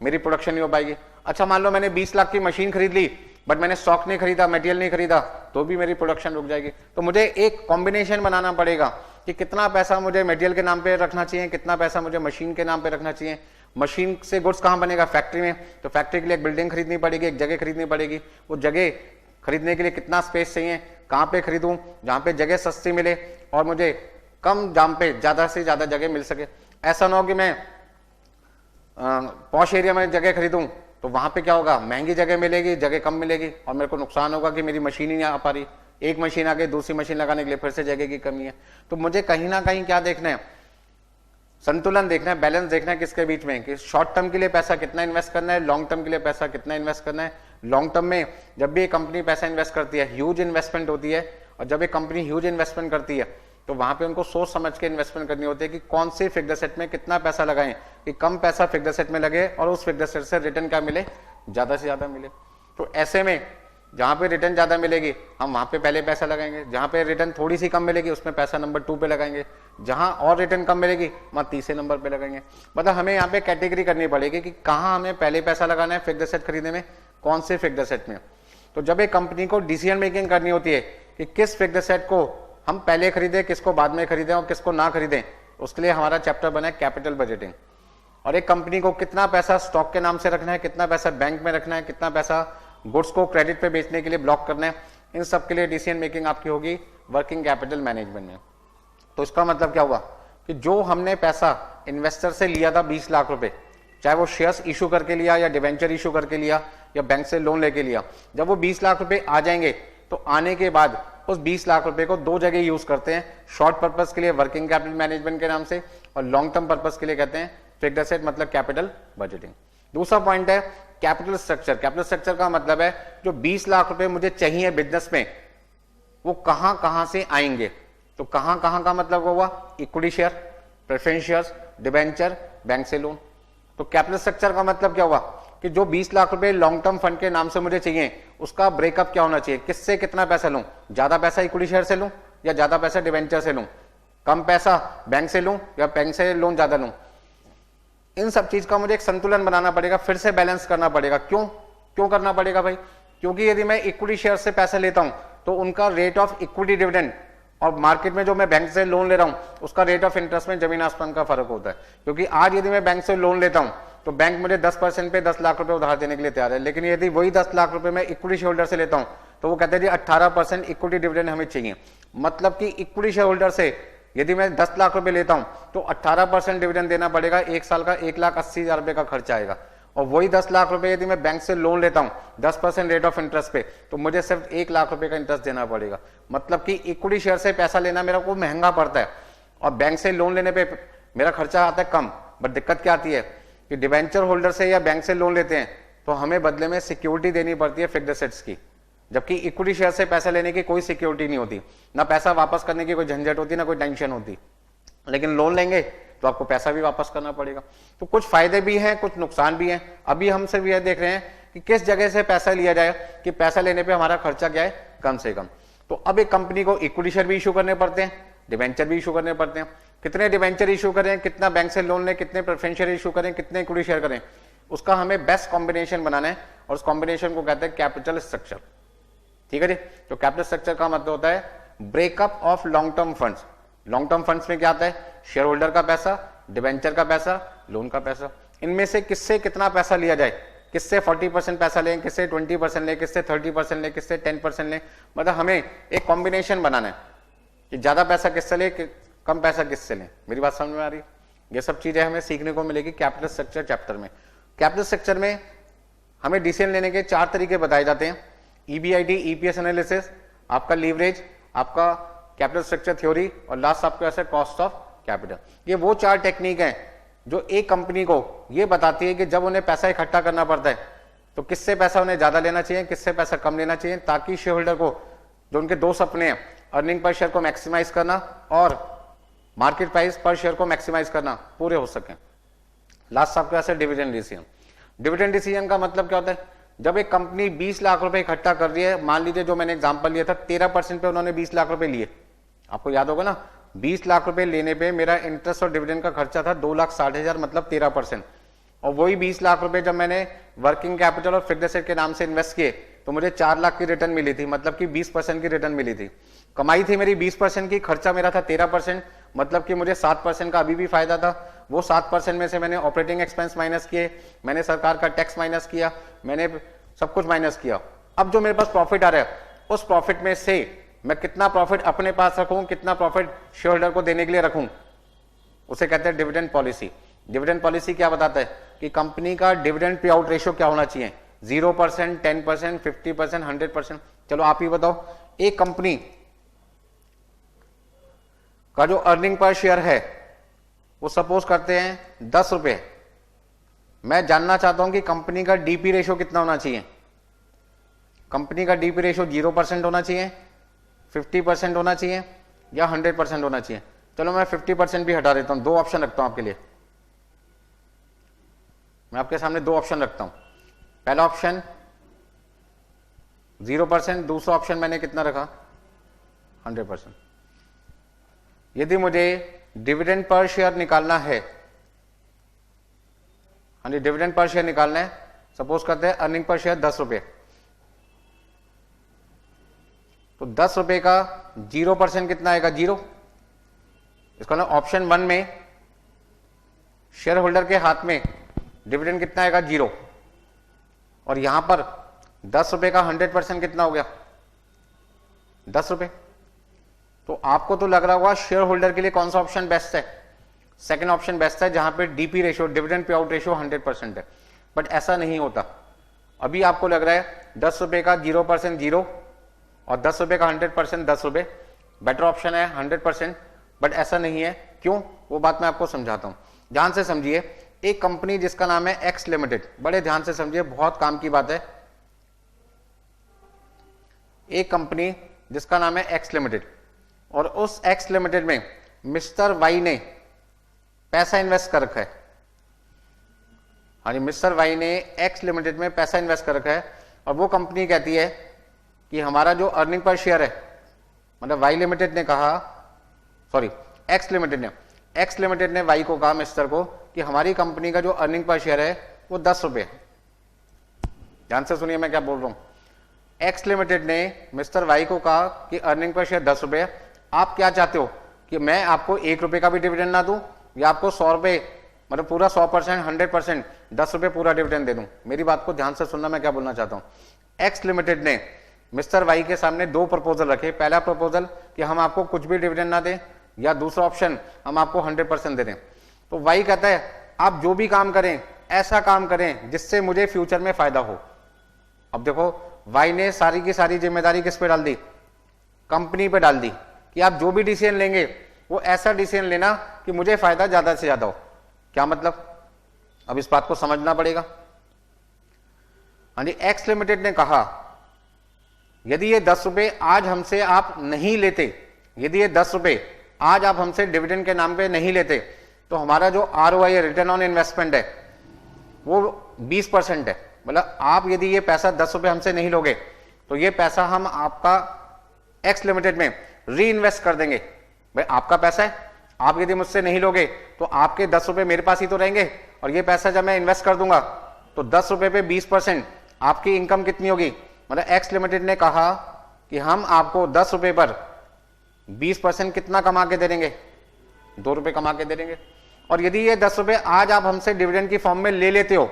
मेरी प्रोडक्शन नहीं हो पाएगी। अच्छा मान लो मैंने 20 लाख की मशीन खरीद ली बट मैंने स्टॉक नहीं खरीदा, मटेरियल नहीं खरीदा, तो भी मेरी प्रोडक्शन रुक जाएगी। तो मुझे एक कॉम्बिनेशन बनाना पड़ेगा कि कितना पैसा मुझे मटेरियल के नाम पे रखना चाहिए, कितना पैसा मुझे मशीन के नाम पे रखना चाहिए। मशीन से गुड्स कहां बनेगा? फैक्ट्री में। तो फैक्ट्री के लिए एक बिल्डिंग खरीदनी पड़ेगी, एक जगह खरीदनी पड़ेगी। वो जगह खरीदने के लिए कितना स्पेस चाहिए, कहां पे खरीदूं जहां पे जगह सस्ती मिले और मुझे कम दाम पे ज्यादा से ज्यादा जगह मिल सके। ऐसा ना हो कि मैं पॉश एरिया में जगह खरीदूं तो वहां पे क्या होगा? महंगी जगह मिलेगी, जगह कम मिलेगी, और मेरे को नुकसान होगा कि मेरी मशीन ही नहीं आ पा रही। एक मशीन आ गई, दूसरी मशीन लगाने के लिए फिर से जगह की कमी है। तो मुझे कहीं ना कहीं क्या देखना है? संतुलन देखना है, बैलेंस देखना है किसके बीच में, कि शॉर्ट टर्म के लिए पैसा कितना इन्वेस्ट करना है, लॉन्ग टर्म के लिए पैसा कितना इन्वेस्ट करना है। लॉन्ग टर्म में जब भी एक कंपनी पैसा इन्वेस्ट करती है ह्यूज इन्वेस्टमेंट होती है, और जब एक कंपनी ह्यूज इन्वेस्टमेंट करती है तो वहां पे उनको सोच समझ के इन्वेस्टमेंट करनी होती है कि कौन सी फिक्स्ड एसेट में कितना पैसा लगाएं कि कम पैसा फिक्स्ड एसेट में लगे और उस फिक्स्ड एसेट से रिटर्न क्या मिले, ज्यादा से ज्यादा मिले। तो ऐसे में जहां पे रिटर्न ज्यादा मिलेगी हम वहां पे पहले पैसा लगाएंगे, जहां पे रिटर्न थोड़ी सी कम मिलेगी उसमें पैसा नंबर 2 पे लगाएंगे, जहां और रिटर्न कम मिलेगी वहां तीसरे नंबर पे लगाएंगे। मतलब हमें यहाँ पे कैटेगरी करनी पड़ेगी कि कहाँ हमें पहले पैसा लगाना है फिक्स्ड एसेट खरीदने में, कौन से फिक्स्ड एसेट में। तो जब एक कंपनी को डिसीजन मेकिंग करनी होती है कि किस फिक्स्ड एसेट को हम पहले खरीदें, किसको बाद में खरीदें और किसको ना खरीदें, उसके लिए हमारा चैप्टर बना है कैपिटल बजटिंग। और एक कंपनी को कितना पैसा स्टॉक के नाम से रखना है, कितना पैसा बैंक में रखना है, कितना पैसा गुड्स को क्रेडिट पे बेचने के लिए ब्लॉक करना है, इन सब के लिए डिसीजन मेकिंग आपकी होगी वर्किंग कैपिटल मैनेजमेंट में। तो इसका मतलब क्या हुआ कि जो हमने पैसा इन्वेस्टर से लिया था 20 लाख रुपए, चाहे वो शेयर्स इशू करके लिया या डिवेंचर इशू करके लिया या बैंक से लोन लेके लिया, जब वो 20 लाख रुपए आ जाएंगे तो आने के बाद उस 20 लाख रुपए को दो जगह यूज करते हैं, शॉर्ट पर्पस के लिए वर्किंग कैपिटल मैनेजमेंट के नाम से और लॉन्ग टर्म पर्पस के लिए कहते हैं फिक्स्ड एसेट मतलब कैपिटल बजटिंग। दूसरा पॉइंट है कैपिटल स्ट्रक्चर। कैपिटल स्ट्रक्चर का मतलब है जो 20 लाख रुपए मुझे चाहिए बिजनेस में वो कहां कहां से आएंगे। तो कहां कहां का मतलब हुआ, equity share, preference shares, debenture, bank से लोन। तो कैपिटल स्ट्रक्चर का मतलब क्या हुआ कि जो 20 लाख रुपए लॉन्ग टर्म फंड के नाम से मुझे चाहिए उसका ब्रेकअप क्या होना चाहिए, किससे कितना पैसा लूं, ज्यादा पैसा इक्विटी शेयर से लूं या ज्यादा पैसा डिबेंचर से लूं, कम पैसा बैंक से लूं या बैंक से लोन ज्यादा लूं। इन सब चीज का मुझे एक संतुलन बनाना पड़ेगा, फिर से बैलेंस करना पड़ेगा। क्यों करना पड़ेगा भाई, क्योंकि यदि मैं इक्विटी शेयर से पैसा लेता हूं तो उनका रेट ऑफ इक्विटी डिविडेंड और मार्केट में जो मैं बैंक से लोन ले रहा हूं उसका रेट ऑफ इंटरेस्ट में जमीन आसमान का फर्क होता है। क्योंकि आज यदि मैं बैंक से लोन लेता हूं तो बैंक मुझे 10% पे 10 लाख रुपए उधार देने के लिए तैयार है, लेकिन यदि वही 10 लाख रुपए मैं इक्विटी शेयर होल्डर से लेता हूं तो वो कहते हैं जी 18% इक्विटी डिविडेंड हमें चाहिए। मतलब कि इक्विटी शेयर होल्डर से यदि मैं 10 लाख रुपए लेता हूं तो 18% डिविडेंड देना पड़ेगा, एक साल का 1,80,000 रुपए का खर्चा आएगा। और वही 10 लाख रुपए यदि मैं बैंक से लोन लेता हूं 10% रेट ऑफ इंटरेस्ट पे तो मुझे सिर्फ 1 लाख रुपए का इंटरेस्ट देना पड़ेगा। मतलब कि इक्विटी शेयर से पैसा लेना मेरा को महंगा पड़ता है और बैंक से लोन लेने पे मेरा खर्चा आता है कम। बट दिक्कत क्या आती है कि डिबेंचर होल्डर से या बैंक से लोन लेते हैं तो हमें बदले में सिक्योरिटी देनी पड़ती है फिक्स्ड एसेट्स की, जबकि इक्विटी शेयर से पैसा लेने की कोई सिक्योरिटी नहीं होती, ना पैसा वापस करने की कोई झंझट होती, ना कोई टेंशन होती। लेकिन लोन लेंगे तो आपको पैसा भी वापस करना पड़ेगा। तो कुछ फायदे भी हैं, कुछ नुकसान भी हैं। अभी हम सिर्फ यह देख रहे हैं कि किस जगह से पैसा लिया जाए कि पैसा लेने पे हमारा खर्चा क्या है, कम से कम। तो अब एक कंपनी को इक्विटी शेयर भी इशू करने पड़ते हैं, डिबेंचर भी इशू करने पड़ते हैं। कितने डिबेंचर इशू करें, कितना बैंक से लोन लें, कितने प्रेफरेंस शेयर इशू करें, कितने इक्विटी शेयर करें, उसका हमें बेस्ट कॉम्बिनेशन बनाना है और उस कॉम्बिनेशन को कहते हैं कैपिटल स्ट्रक्चर। ठीक है जी। तो कैपिटल स्ट्रक्चर का मतलब होता है breakup of long term funds. Long term funds में क्या आता है, शेयर होल्डर का पैसा, डिबेंचर का पैसा, लोन का पैसा। इनमें से किससे कितना पैसा लिया जाए, किससे 40% पैसा लें, किससे 20% लें, किससे 30% लें, किससे 10% लें। मतलब हमें एक कॉम्बिनेशन बनाना है कि ज्यादा पैसा किससे ले, कम पैसा किससे लें। मेरी बात समझ में आ रही है? ये सब चीजें हमें सीखने को मिलेगी कैपिटल स्ट्रक्चर चैप्टर में। कैपिटल स्ट्रक्चर में हमें डिसीजन लेने के 4 तरीके बताए जाते हैं, EBIT, EPS एनालिसिस, आपका लीवरेज, आपका कैपिटल स्ट्रक्चर थ्योरी और लास्ट आपका ऐसे कॉस्ट ऑफ कैपिटल। ये वो 4 टेक्निक हैं जो एक कंपनी को ये बताती है कि जब उन्हें पैसा इकट्ठा करना पड़ता है तो किससे पैसा उन्हें ज्यादा लेना चाहिए, किससे पैसा कम लेना चाहिए, ताकि शेयर होल्डर को जो उनके 2 सपने हैं, अर्निंग पर शेयर को मैक्सिमाइज करना और मार्केट प्राइस पर शेयर को मैक्सिमाइज करना, पूरे हो सके। लास्ट आपके पास है डिविडेंड डिसीजन। डिविडेंड डिसीजन का मतलब क्या होता है, जब एक कंपनी 20 लाख रुपए इकट्ठा कर रही है, मान लीजिए जो मैंने एग्जांपल लिया था 13% पे उन्होंने 20 लाख रुपए लिए, आपको याद होगा ना, 20 लाख रुपए लेने पे मेरा इंटरेस्ट और डिविडेंड का खर्चा था 2,60,000 मतलब 13%। और वही 20 लाख रुपए जब मैंने वर्किंग कैपिटल और फिक्स्ड एसेट के नाम से इन्वेस्ट किए तो मुझे 4 लाख की रिटर्न मिली थी, मतलब कि 20% की रिटर्न मिली थी। कमाई थी मेरी 20% की, खर्चा मेरा था 13%, मतलब कि मुझे 7% का अभी भी फायदा था। वो 7% में से मैंने ऑपरेटिंग एक्सपेंस माइनस किए, मैंने सरकार का टैक्स माइनस किया, मैंने सब कुछ माइनस किया। अब जो मेरे पास प्रॉफिट आ रहा है उस प्रॉफिट में से मैं कितना प्रॉफिट अपने पास रखूं, कितना प्रॉफिट शेयर होल्डर को देने के लिए रखूं, उसे कहते हैं डिविडेंड पॉलिसी। डिविडेंड पॉलिसी क्या बताता है कि कंपनी का डिविडेंड पे आउट रेशियो क्या होना चाहिए, 0%, 10%, 50%, 100%। चलो आप ही बताओ, एक कंपनी का जो अर्निंग पर शेयर है वो सपोज करते हैं 10 रुपए। मैं जानना चाहता हूं कि कंपनी का डीपी रेशियो कितना होना चाहिए। कंपनी का डीपी रेशियो 0% होना चाहिए, 50% होना चाहिए, या 100% होना चाहिए? चलो मैं 50% भी हटा देता हूं, दो ऑप्शन रखता हूं आपके लिए। मैं आपके सामने दो ऑप्शन रखता हूं। पहला ऑप्शन 0%, दूसरा ऑप्शन मैंने कितना रखा? 100%। यदि मुझे डिविडेंड पर शेयर निकालना है, हाँ जी, डिविडेंड पर शेयर निकालना है, सपोज करते हैं अर्निंग पर शेयर 10 रुपए, तो 10 रुपए का 0% कितना आएगा? 0। इसका ना ऑप्शन 1 में शेयर होल्डर के हाथ में डिविडेंड कितना आएगा? 0। और यहां पर 10 रुपए का 100% कितना हो गया? 10 रुपए। तो आपको तो लग रहा होगा शेयर होल्डर के लिए कौन सा ऑप्शन बेस्ट है? सेकंड ऑप्शन बेस्ट है, जहां पे DP ratio, dividend pay out ratio 100% है। बट ऐसा नहीं होता। अभी आपको लग रहा है 10 रुपए का 0% 0 और 10 रुपए का 100% 10 रुपए, बेटर ऑप्शन है 100%। बट ऐसा नहीं है। क्यों? वो बात मैं आपको समझाता हूं, ध्यान से समझिए। एक कंपनी जिसका नाम है एक्स लिमिटेड, बड़े ध्यान से समझिए, बहुत काम की बात है। एक कंपनी जिसका नाम है एक्स लिमिटेड, और उस एक्स लिमिटेड में मिस्टर वाई ने पैसा इन्वेस्ट कर रखा है। हाँ जी, मिस्टर वाई ने एक्स लिमिटेड में पैसा इन्वेस्ट कर रखा है, और वो कंपनी कहती है कि हमारा जो अर्निंग पर शेयर है, मतलब वाई लिमिटेड ने कहा, सॉरी एक्स लिमिटेड ने वाई को कहा, मिस्टर को, कि हमारी कंपनी का जो अर्निंग पर शेयर है वो 10 रुपए है। ध्यान से सुनिए मैं क्या बोल रहा हूं। एक्स लिमिटेड ने मिस्टर वाई को कहा कि अर्निंग पर शेयर 10 रुपए है, आप क्या चाहते हो कि मैं आपको 1 रुपए का भी डिविडेंड ना दूं, या आपको 100 रुपए, मतलब पूरा 100%, 100%, 10 रुपए पूरा डिविडेंड दे दूं? मेरी बात को ध्यान से सुनना, मैं क्या बोलना चाहता हूं। एक्स लिमिटेड ने मिस्टर वाई के सामने दो प्रपोजल रखे। पहला प्रपोजल कि हम आपको कुछ भी डिविडेंड ना दें, या दूसरा ऑप्शन हम आपको 100% दे दें। तो वाई कहता है आप जो भी काम करें, ऐसा काम करें जिससे मुझे फ्यूचर में फायदा हो। अब देखो, वाई ने सारी की सारी जिम्मेदारी किस पे डाल दी? कंपनी पे डाल दी, कि आप जो भी डिसीजन लेंगे वो ऐसा डिसीजन लेना कि मुझे फायदा ज्यादा से ज्यादा हो। क्या मतलब? अब इस बात को समझना पड़ेगा। हाँ जी, एक्स लिमिटेड ने कहा यदि ये 10 रुपए आज हमसे आप नहीं लेते, यदि ये 10 रुपए आज आप हमसे डिविडेंड के नाम पे नहीं लेते, तो हमारा जो ROI है, रिटर्न ऑन इन्वेस्टमेंट है, वो 20% है। मतलब आप यदि ये पैसा 10 रुपए हमसे नहीं लोगे, तो ये पैसा हम आपका एक्स लिमिटेड में री इन्वेस्ट कर देंगे। भाई आपका पैसा है, आप यदि मुझसे नहीं लोगे तो आपके 10 रुपए मेरे पास ही तो रहेंगे, और ये पैसा जब मैं इन्वेस्ट कर दूंगा तो 10 रुपए पे 20%, आपकी इनकम कितनी होगी? मतलब एक्स लिमिटेड ने कहा कि हम आपको 10 रुपए पर 20% कितना कमा के दे देंगे? 2 रुपए कमा के दे देंगे। और यदि ये 10 रुपए आज आप हमसे डिविडेंड की फॉर्म में ले लेते हो,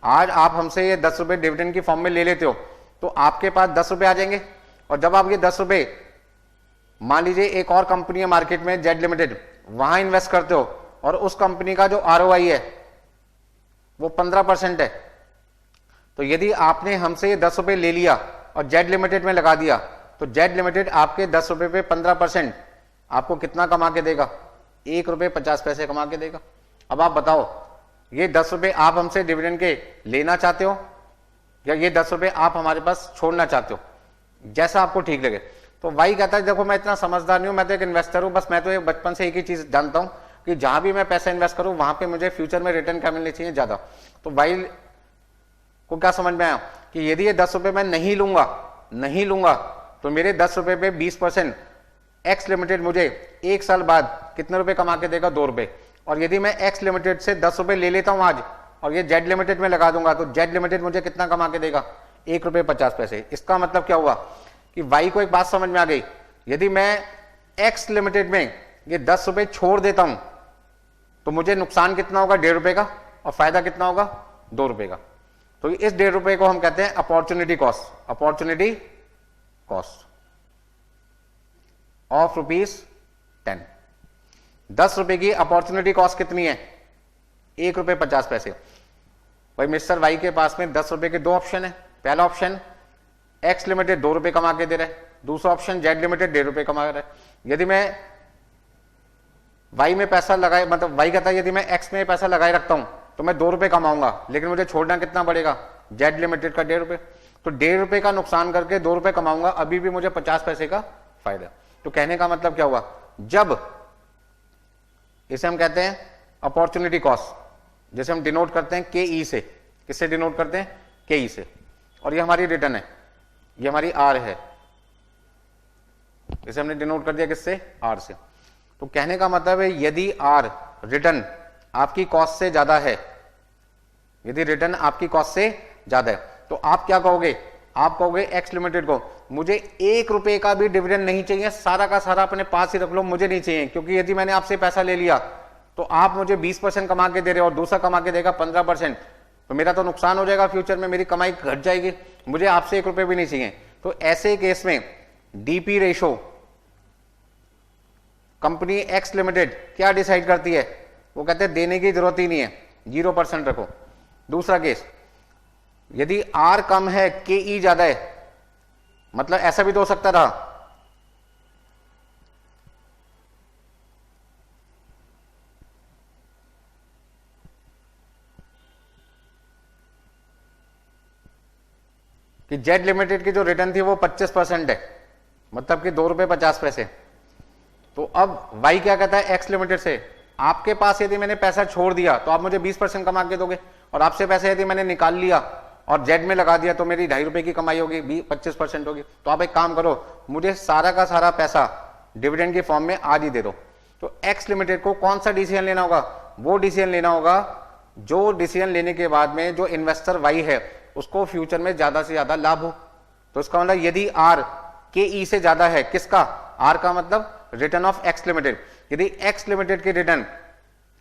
आज आप हमसे ये 10 रुपए डिविडेंड की फॉर्म में ले लेते हो, तो आपके पास 10 रुपए आ जाएंगे। और जब आप ये 10 रुपए, मान लीजिए एक और कंपनी है मार्केट में जेड लिमिटेड, वहां इन्वेस्ट करते हो, और उस कंपनी का जो ROI है वो 15% है, तो यदि आपने हमसे ये 10 रुपए ले लिया और जेड लिमिटेड में लगा दिया, तो जेड लिमिटेड आपके 10 रुपए पे 15% आपको कितना कमा के देगा? 1 रुपए 50 पैसे कमा के देगा। अब आप बताओ, ये 10 रुपए आप हमसे डिविडेंड के लेना चाहते हो, या ये 10 रुपए आप हमारे पास छोड़ना चाहते हो? जैसा आपको ठीक लगे। तो वाई कहता है देखो मैं इतना समझदार नहीं हूं, मैं तो एक इन्वेस्टर हूं, बस मैं तो बचपन से एक ही चीज जानता हूं कि जहां भी मैं पैसा इन्वेस्ट करूं वहां पे मुझे फ्यूचर में रिटर्न क्या मिलनी चाहिए? ज्यादा। तो वाई को क्या समझ में आया कि यदि ये 10 रुपए मैं नहीं लूंगा तो मेरे 10 रुपए पे 20% एक्स लिमिटेड मुझे 1 साल बाद कितने रुपए कमा के देगा? 2 रुपए। और यदि मैं एक्स लिमिटेड से 10 रुपए ले लेता हूं आज और ये जेड लिमिटेड में लगा दूंगा, तो जेड लिमिटेड मुझे कितना कमा के देगा? 1 रुपए 50 पैसे। इसका मतलब क्या हुआ कि वाई को एक बात समझ में आ गई, यदि मैं एक्स लिमिटेड में ये 10 रुपए छोड़ देता हूं तो मुझे नुकसान कितना होगा? 1.5 रुपए का, और फायदा कितना होगा? 2 रुपए का। तो इस 1.5 रुपए को हम कहते हैं opportunity cost. Opportunity cost of ₹10। 10 रुपए की अपॉर्चुनिटी कॉस्ट कितनी है? 1 रुपए 50 पैसे। भाई मिस्टर वाई के पास में 10 रुपए के दो ऑप्शन है। पहला ऑप्शन एक्स लिमिटेड 2 रुपए कमा के दे रहा है, दूसरा ऑप्शन जेड लिमिटेड 1.5 रुपए कमा रहा है। यदि मैं वाई में पैसा लगाए, मतलब वाई कहता है यदि मैं एक्स में पैसा लगाए रखता हूं तो मैं 2 रुपए कमाऊंगा, लेकिन मुझे छोड़ना कितना पड़ेगा? जेड लिमिटेड का 1.5 रुपए। तो 1.5 रुपए का नुकसान करके 2 रुपए कमाऊंगा, अभी भी मुझे 50 पैसे का फायदा। तो कहने का मतलब क्या हुआ, जब इसे हम कहते हैं अपॉर्चुनिटी कॉस्ट, जैसे हम डिनोट करते हैं के ई से, किससे डिनोट करते हैं, के ई से, और ये हमारी रिटर्न है, ये हमारी आर है, इसे हमने डिनोट कर दिया किससे, आर से। तो कहने का मतलब है यदि आर रिटर्न आपकी कॉस्ट से ज्यादा है, यदि रिटर्न आपकी कॉस्ट से ज्यादा है, तो आप क्या कहोगे, आप कहोगे एक्स लिमिटेड को मुझे 1 रुपए का भी डिविडेंड नहीं चाहिए, सारा का सारा अपने पास ही रख लो, मुझे नहीं चाहिए, क्योंकि यदि मैंने आपसे पैसा ले लिया तो आप मुझे 20% कमा के दे रहे हो और दूसरा कमा के देगा 15%, तो मेरा तो नुकसान हो जाएगा, फ्यूचर में मेरी कमाई घट जाएगी, मुझे आपसे 1 रुपए भी नहीं चाहिए। तो ऐसे केस में DP ratio company x limited क्या डिसाइड करती है, वो कहते हैं देने की जरूरत ही नहीं है, 0% रखो। दूसरा केस, यदि आर कम है के ई ज्यादा है, मतलब ऐसा भी तो हो सकता था कि जेड लिमिटेड की जो रिटर्न थी वो 25% है, मतलब कि 2 रुपए 50 पैसे। तो अब वाई क्या कहता है एक्स लिमिटेड से, आपके पास यदि मैंने पैसा छोड़ दिया तो आप मुझे 20% कमा के दोगे, और आपसे पैसे यदि मैंने निकाल लिया और जेड में लगा दिया तो मेरी 2.5 रुपए की कमाई होगी, 25% होगी। तो आप एक काम करो, मुझे सारा का सारा पैसा डिविडेंड की फॉर्म में आज ही दे दो। तो एक्स लिमिटेड को कौन सा डिसीजन लेना होगा, वो डिसीजन लेना होगा जो डिसीजन लेने के बाद में जो इन्वेस्टर वाई है उसको फ्यूचर में ज्यादा से ज्यादा लाभ हो। तो इसका मतलब यदि आर के ई से ज्यादा है, किसका, आर का मतलब रिटर्न ऑफ एक्स लिमिटेड, यदि एक्स लिमिटेड की रिटर्न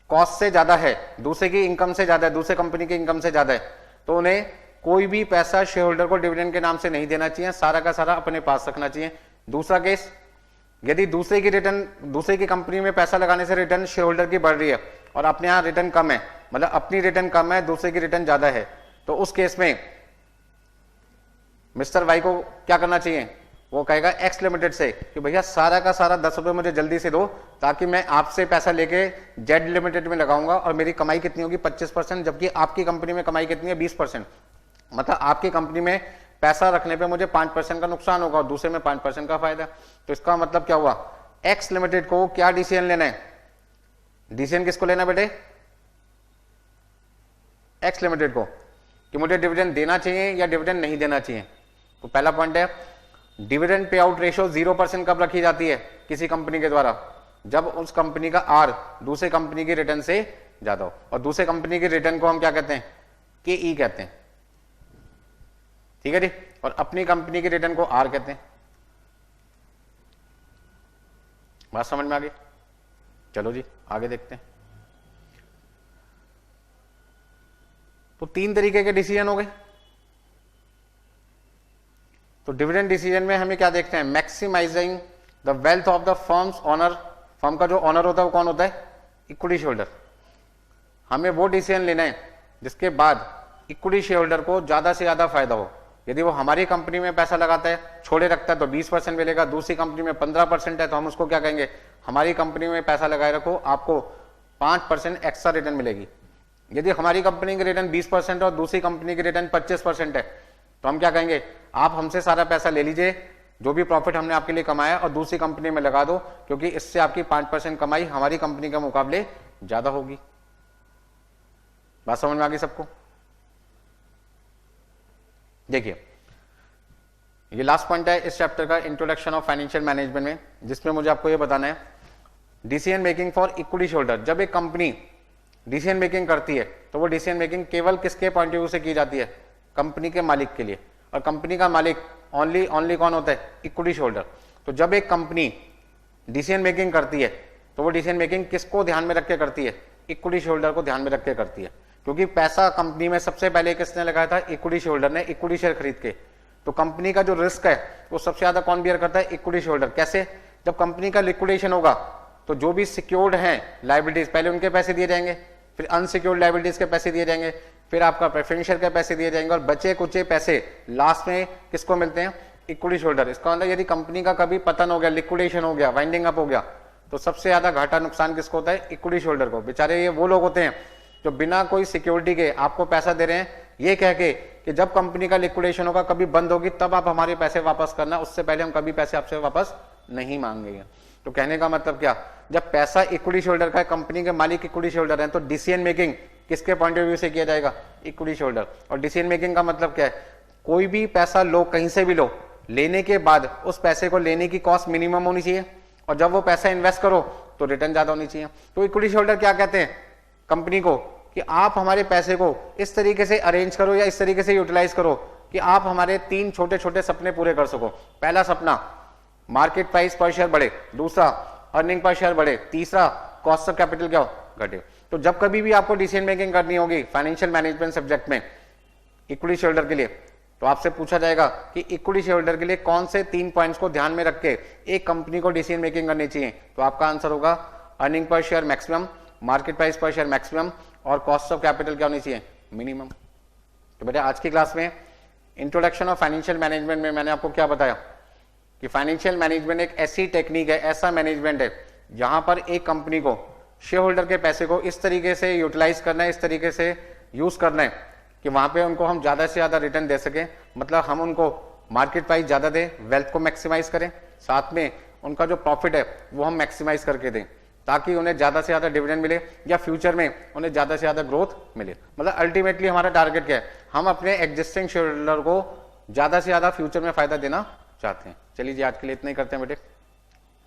कॉस्ट से ज्यादा है, दूसरे की इनकम से ज्यादा है, दूसरे कंपनी की इनकम से ज्यादा है, तो उन्हें कोई भी पैसा शेयर होल्डर को डिविडेंड के नाम से नहीं देना चाहिए, सारा का सारा अपने पास रखना चाहिए। दूसरा केस, यदि दूसरे की रिटर्न, दूसरे की कंपनी में पैसा लगाने से रिटर्न शेयर होल्डर की बढ़ रही है और अपने यहां रिटर्न कम है, मतलब अपनी रिटर्न कम है, दूसरे की रिटर्न ज्यादा है, तो उस केस में मिस्टर वाई को क्या करना चाहिए, वो कहेगा एक्स लिमिटेड से कि भैया सारा का सारा 10 रुपए मुझे जल्दी से दो, ताकि मैं आपसे पैसा लेके जेड लिमिटेड में लगाऊंगा और मेरी कमाई कितनी होगी 25%, जबकि आपकी कंपनी में कमाई कितनी है 20%। मतलब आपकी कंपनी में पैसा रखने पे मुझे 5% का नुकसान होगा और दूसरे में 5% का फायदा। तो इसका मतलब क्या हुआ, एक्स लिमिटेड को क्या डिसीजन लेना है, डिसीजन किसको लेना बेटे, एक्स लिमिटेड को, कि मुझे डिविडेंड देना चाहिए या डिविडेंड नहीं देना चाहिए। तो पहला पॉइंट है, डिविडेंड पे आउट रेशियो 0% कब रखी जाती है किसी कंपनी के द्वारा, जब उस कंपनी का आर दूसरे कंपनी की रिटर्न से ज्यादा हो, और दूसरे कंपनी की रिटर्न को हम क्या कहते हैं, के ई कहते हैं, ठीक है जी, और अपनी कंपनी की रिटर्न को आर कहते हैं। बात समझ में आ गई, चलो जी आगे देखते हैं। तो 3 तरीके के डिसीजन हो गए। तो डिविडेंड डिसीजन में हमें क्या देखते हैं, maximising the wealth of the firm's owner, firm का जो ओनर होता है वो कौन होता है, इक्विटी शेयर होल्डर। हमें वो डिसीजन लेना है जिसके बाद इक्विटी शेयर होल्डर को ज्यादा से ज्यादा फायदा हो। यदि वो हमारी कंपनी में पैसा लगाता है, छोड़े रखता है तो 20% मिलेगा, दूसरी कंपनी में 15% है तो हम उसको क्या कहेंगे, हमारी कंपनी में पैसा लगाए रखो, आपको 5% एक्स्ट्रा रिटर्न मिलेगी। यदि हमारी कंपनी की रिटर्न 20% और दूसरी कंपनी की रिटर्न 25% है तो हम क्या कहेंगे, आप हमसे सारा पैसा ले लीजिए, जो भी प्रॉफिट हमने आपके लिए कमाया, और दूसरी कंपनी में लगा दो, क्योंकि इससे आपकी 5% कमाई हमारी कंपनी के मुकाबले ज्यादा होगी। बात समझ में आ गई सबको। देखिए ये लास्ट पॉइंट है इस चैप्टर का, इंट्रोडक्शन ऑफ फाइनेंशियल मैनेजमेंट में, जिसमें मुझे आपको ये बताना है decision making for equity share holder. जब एक कंपनी डिसीजन मेकिंग करती है तो वो डिसीजन मेकिंग केवल किसके पॉइंट ऑफ व्यू से की जाती है, कंपनी के मालिक के लिए, और कंपनी का मालिक ओनली कौन होता है, इक्विटी शेयर होल्डर। तो जब एक कंपनी डिसीजन मेकिंग करती है तो वो डिसीजन मेकिंग किसको ध्यान में रख के करती है, इक्विटी शेयर होल्डर को ध्यान में रख के करती है, क्योंकि पैसा कंपनी में सबसे पहले किसने लगाया था, इक्विटी शेयर होल्डर ने, इक्विटी शेयर खरीद के। तो कंपनी का जो रिस्क है वो सबसे ज्यादा कौन बियर करता है, इक्विटी शेयर होल्डर। कैसे, जब कंपनी का लिक्विडेशन होगा तो जो भी सिक्योर्ड हैं लायबिलिटीज, पहले उनके पैसे दिए जाएंगे, फिर अनसिक्योर्ड लायबिलिटीज के पैसे दिए जाएंगे, फिर आपका प्रेफरेंशियल के पैसे दिए जाएंगे, और बचे कुचे पैसे लास्ट में किसको मिलते हैं, इक्विटी शेयर होल्डर। इसका मतलब यदि कंपनी का कभी पतन हो गया, लिक्विडेशन हो गया, वाइंडिंग अप हो गया, तो सबसे ज्यादा घाटा नुकसान किसको होता है, इक्विटी शेयर होल्डर को। बेचारे ये वो लोग होते हैं जो बिना कोई सिक्योरिटी के आपको पैसा दे रहे हैं, ये कह के कि जब कंपनी का लिक्विडेशन होगा, कभी बंद होगी, तब आप हमारे पैसे वापस करना, उससे पहले हम कभी पैसे आपसे वापस नहीं मांगेंगे। तो कहने का मतलब क्या, जब पैसा इक्विटी शेयरहोल्डर का है, कंपनी के मालिक इक्विटी शेयरहोल्डर हैं, तो डिसीजन मेकिंग किसके पॉइंट ऑफ व्यू से किया जाएगा, इक्विटी शेयरहोल्डर। और डिसीजन मेकिंग का मतलब क्या है, कोई भी पैसा लो, कहीं से भी लो, लेने के बाद उस पैसे को लेने की कॉस्ट मिनिमम होनी चाहिए, और जब वो पैसा इन्वेस्ट करो तो रिटर्न ज्यादा होनी चाहिए। तो इक्विटी शेयरहोल्डर क्या कहते हैं कंपनी को, कि आप हमारे पैसे को इस तरीके से अरेंज करो या इस तरीके से यूटिलाइज करो कि आप हमारे 3 छोटे छोटे सपने पूरे कर सको। पहला सपना, मार्केट प्राइस पर शेयर बढ़े, दूसरा अर्निंग पर शेयर बढ़े, तीसरा कॉस्ट ऑफ कैपिटल क्या हो, घटे। तो जब कभी भी आपको डिसीजन मेकिंग करनी होगी फाइनेंशियल मैनेजमेंट सब्जेक्ट में इक्विटी शेयरहोल्डर के लिए, तो आपसे पूछा जाएगा कि इक्विटी शेयरहोल्डर के लिए कौन से 3 पॉइंट्स को ध्यान में रख के एक कंपनी को डिसीजन मेकिंग करनी चाहिए। तो आपका आंसर होगा earning per share maximum, market price पर शेयर मैक्सिमम, और कॉस्ट ऑफ कैपिटल क्या होनी चाहिए, मिनिमम। तो बेटा आज की क्लास में इंट्रोडक्शन ऑफ फाइनेंशियल मैनेजमेंट में मैंने आपको क्या बताया कि फाइनेंशियल मैनेजमेंट एक ऐसी टेक्निक है, ऐसा मैनेजमेंट है जहां पर एक कंपनी को शेयर होल्डर के पैसे को इस तरीके से यूटिलाइज करना है, इस तरीके से यूज करना है कि वहां पे उनको हम ज्यादा से ज्यादा रिटर्न दे सकें। मतलब हम उनको मार्केट प्राइस ज्यादा दें, वेल्थ को मैक्सिमाइज करें, साथ में उनका जो प्रॉफिट है वो हम मैक्सिमाइज करके दें, ताकि उन्हें ज्यादा से ज्यादा डिविडेंड मिले या फ्यूचर में उन्हें ज्यादा से ज्यादा ग्रोथ मिले। मतलब अल्टीमेटली हमारा टारगेट क्या है, हम अपने एग्जिस्टिंग शेयर होल्डर को ज्यादा से ज्यादा फ्यूचर में फायदा देना चाहते हैं। चलिए जी आज के लिए इतना ही करते हैं बेटे।